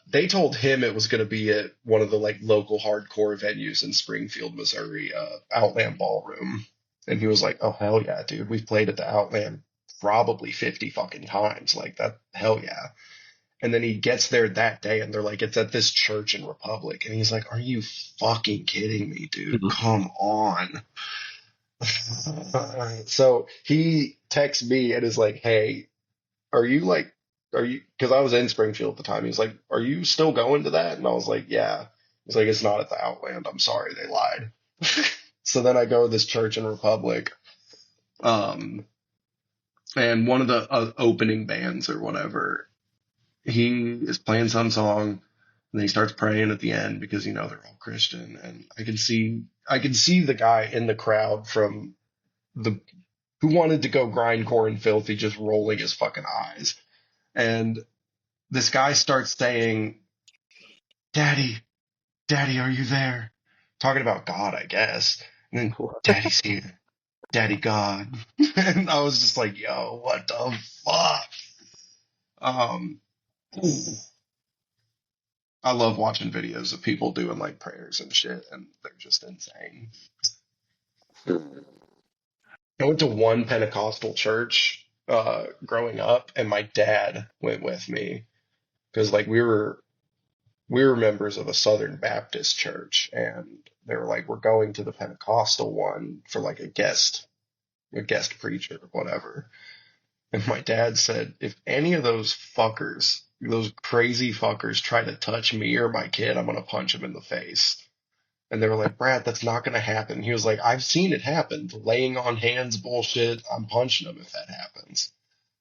They told him it was going to be at one of the like local hardcore venues in Springfield, Missouri, Outland Ballroom. And he was like, "Oh hell yeah, dude, we've played at the Outland probably 50 fucking times. Like that, hell yeah." And then he gets there that day and they're like, "It's at this church in Republic." And he's like, "Are you fucking kidding me, dude? Come on." So he texts me and is like, "Hey, are you like, are you, because I was in Springfield at the time. He's like, "Are you still going to that?" And I was like, "Yeah." He's like, "It's not at the Outland. I'm sorry, they lied." So then I go to this church in Republic, um, and one of the opening bands or whatever, he is playing some song, and then he starts praying at the end because they're all Christian, and I can see the guy in the crowd from the who wanted to go grindcore and filthy just rolling his fucking eyes. And this guy starts saying, "Daddy, Daddy, are you there?" Talking about God, I guess. And then, "Daddy's here. Daddy God." And I was just like, yo, what the fuck? Um, I love watching videos of people doing like prayers and shit, and they're just insane. I went to one Pentecostal church growing up, and my dad went with me because like we were members of a Southern Baptist church, and they were like, "We're going to the Pentecostal one for like a guest preacher or whatever." And my dad said, "If any of those fuckers, those crazy fuckers, try to touch me or my kid, I'm gonna punch them in the face." And they were like, "Brad, that's not gonna happen." He was like, "I've seen it happen. The laying on hands bullshit. I'm punching them if that happens."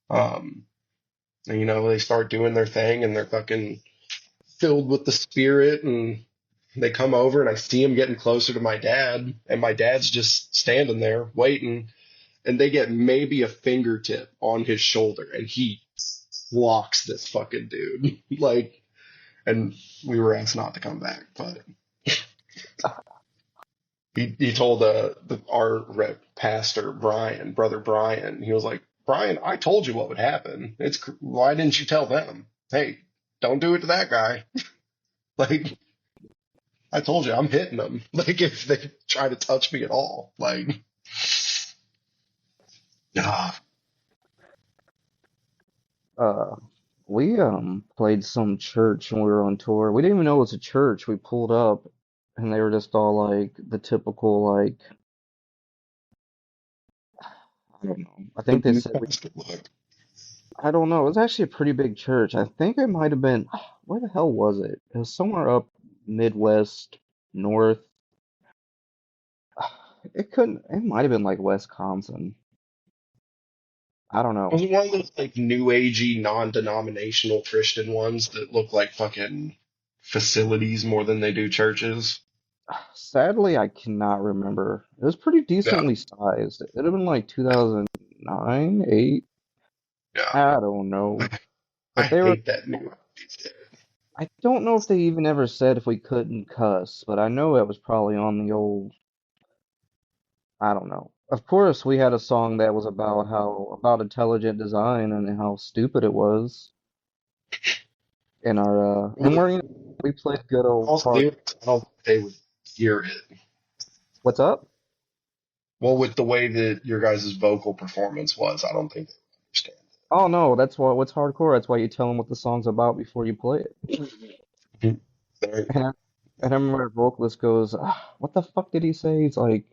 Um, and they start doing their thing, and they're fucking filled with the spirit, and they come over, and I see him getting closer to my dad, and my dad's just standing there waiting, and they get maybe a fingertip on his shoulder, and he locks this fucking dude. Like, and we were asked not to come back, but he told our pastor Brian, brother Brian, he was like, Brian, I told you what would happen. Why didn't you tell them? Hey, don't do it to that guy. Like, I told you, I'm hitting them. Like, if they try to touch me at all, like, ah, Uh, we played some church when we were on tour. We didn't even know it was a church. We pulled up and they were just all like the typical like I don't know. I the think they youth said we pastor look. I don't know. It was actually a pretty big church. I think it might have been where the hell was it? It was somewhere up Midwest, North. It couldn't. It might have been like Wisconsin. I don't know. Was it one of those like new agey, non-denominational Christian ones that look like fucking facilities more than they do churches? Sadly, I cannot remember. It was pretty Yeah, decently sized. It'd have been like 2009, 8. yeah. I don't know. I But they were. hate that new. Shit. I don't know if they even ever said if we couldn't cuss, but I know it was probably on the old. I don't know. Of course, we had a song that was about intelligent design and how stupid it was in our and Well, we're we played good old also, part. lyrics, I don't think they would hear it. What's up? Well, with the way that your guys' vocal performance was, I don't think they would understand. Oh no, that's what's hardcore. That's why you tell them what the song's about before you play it. Mhm. There you And I, and I remember our vocalist goes, "What the fuck did he say?" He's like,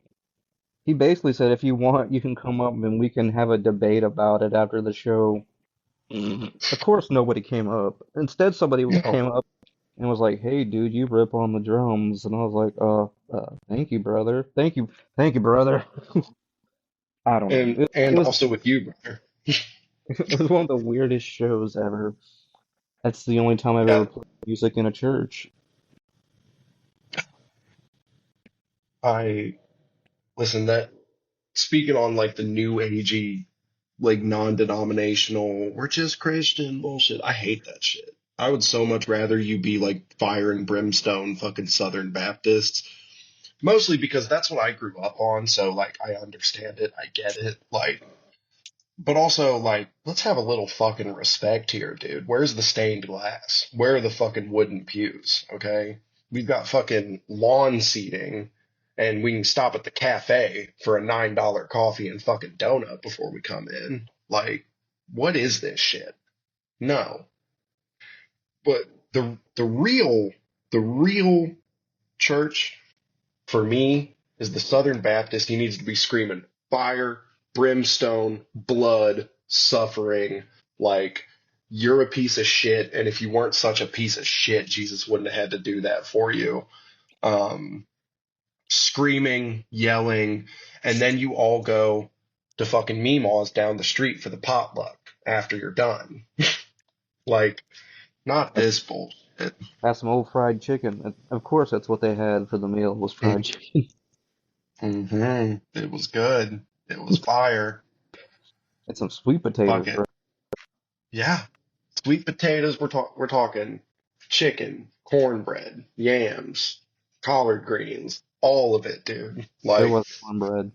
he basically said, "If you want, you can come up and we can have a debate about it after the show." Of course, nobody came up. Instead, somebody go. came up and was like, "Hey, dude, you rip on the drums," and I was like, thank you, brother. Thank you, brother." I don't know. It And was also with you, brother. it was one of the weirdest shows ever. That's the only time I've Yeah, ever played music in a church. I listen. That speaking on like the new agey, like non-denominational, we're just Christian bullshit. I hate that shit. I would so much rather you be like fire and brimstone, fucking Southern Baptists. Mostly because that's what I grew up on, so like I understand it, I get it. Like, but also, like, let's have a little fucking respect here, dude. Where's the stained glass? Where are the fucking wooden pews? Okay? We've got fucking lawn seating, and we can stop at the cafe for a $9 coffee and fucking donut before we come in. Like, what is this shit? No. But the real church for me is the Southern Baptist. He needs to be screaming fire, brimstone, blood, suffering, like you're a piece of shit, and if you weren't such a piece of shit, Jesus wouldn't have had to do that for you. Um, Screaming, yelling, and then you all go to fucking Meemaw's down the street for the potluck after you're done. Like, not That's this bullshit. that's some old fried chicken. Of course, that's what they had for the meal was fried chicken Mm-hmm. It was good. It was fire. and some sweet Fuck potatoes, it. bro. Yeah. Sweet potatoes, we're talking chicken, cornbread, yams, collard greens, all of it, dude. There Like, was cornbread.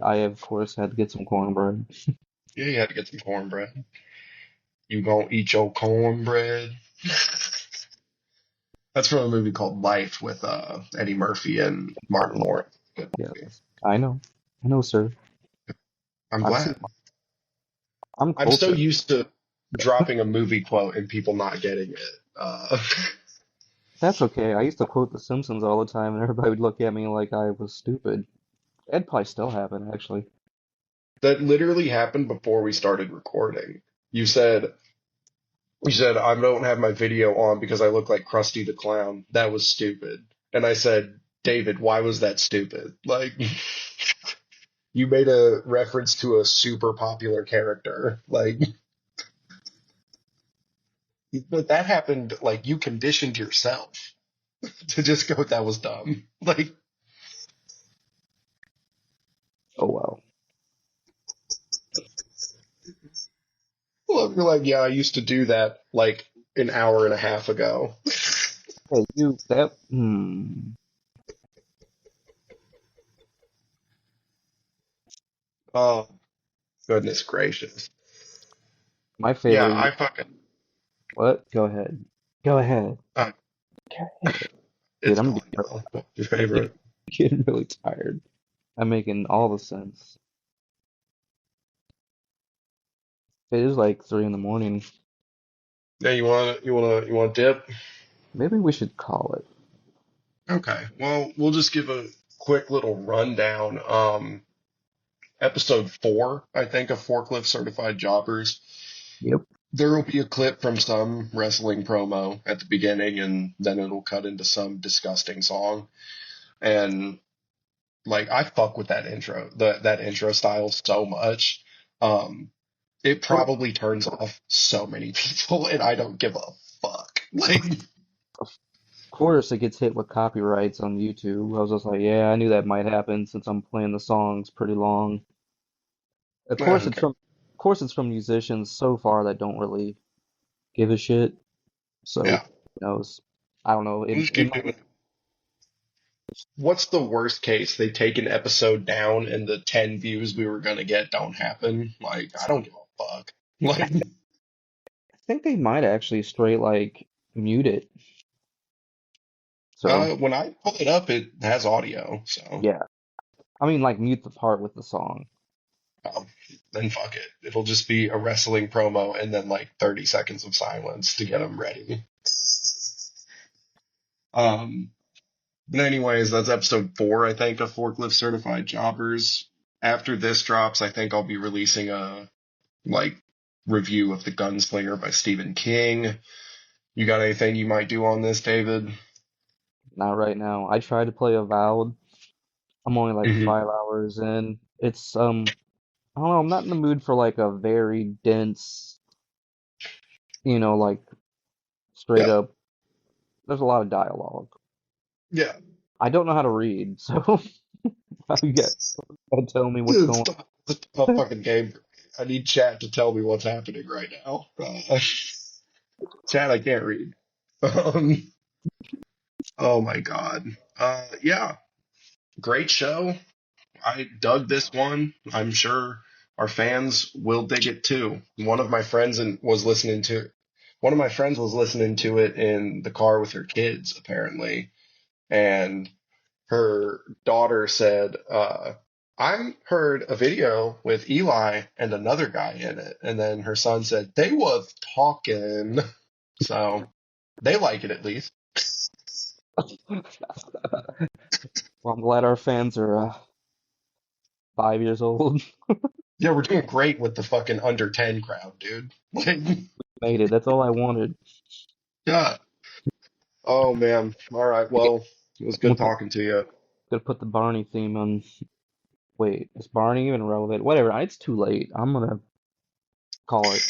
I of course had to get some cornbread. yeah, you had to get some cornbread. You gonna eat your cornbread? That's from a movie called Life with Eddie Murphy and Martin Lawrence. Good movie. Yes, I know, sir. I'm I've seen. glad. I'm I'm so cultured. used to dropping a movie quote and people not getting it. That's okay. I used to quote The Simpsons all the time, and everybody would look at me like I was stupid. It'd probably still happen, actually. That literally happened before we started recording. You said I don't have my video on because I look like Krusty the Clown. That was stupid. And I said, David, why was that stupid? Like, you made a reference to a super popular character. Like, but that happened, like, you conditioned yourself to just go, that was dumb. Like, Oh wow. well, you're like, yeah, I used to do that like an hour and a half ago. Hey, you that hmm. Oh, goodness gracious. My Yeah, favorite. I fucking What? Go ahead. Go ahead. uh, Go ahead. Dude, it's I'm fine though. What's your getting, favorite? getting really tired. I'm making all the sense. It is like 3 in the morning. Yeah, you want to dip? Maybe we should call it. Okay. Well, we'll just give a quick little rundown. Episode 4, I think, of Forklift Certified Jobbers. Yep. There will be a clip from some wrestling promo at the beginning, and then it'll cut into some disgusting song. And like, I fuck with that intro, that intro style so much. Um, it probably turns off so many people, and I don't give a fuck. Like, Of course, it gets hit with copyrights on YouTube. I was just like, yeah, I knew that might happen since I'm playing the songs pretty long. okay, Of course, it's from musicians so far that don't really give a shit. So, yeah, who knows? I don't know. we'll just It keep might. doing it. What's the worst case? They take an episode down, and the 10 views we were gonna get don't happen. Like, I don't give a fuck. I Like, think they might actually straight like mute it. So, when I pull it up, it has audio, so. yeah. I mean, like mute the part with the song. Um, then fuck it. It'll just be a wrestling promo and then like 30 seconds of silence to get them ready. Um, but anyways, that's episode 4, I think, of Forklift Certified Jobbers. After this drops, I think I'll be releasing a like review of The Gunslinger by Stephen King. You got anything you might do on this, David? Not right now. I tried to play Avowed. I'm only like Hmm. 5 hours in. It's I don't know, I'm not in the mood for like a very dense, like straight Yeah, up. There's a lot of dialogue. yeah. I don't know how to read, so how you gotta tell me what's It's going tough. It's a tough fucking game. I need chat to tell me what's happening right now. Chat, I can't read. Um, oh my God. Yeah, great show. I dug this one. I'm sure our fans will dig it too. One of my friends was listening to it in the car with her kids, apparently, and her daughter said, I heard a video with Eli and another guy in it. And then her son said, they was talking. So they like it at least. on. Well, I'm glad our fans are 5 years old. Yeah, we're doing great with the fucking under 10 crowd, dude. Like, Made it. That's all I wanted. yeah. Oh, man. All right. Well, it was I'm good talking to you. gonna put the Barney theme on. Wait, is Barney even relevant? Whatever. It's too late. I'm gonna call it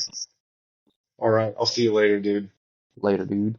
All right. I'll see you later, dude. later, dude.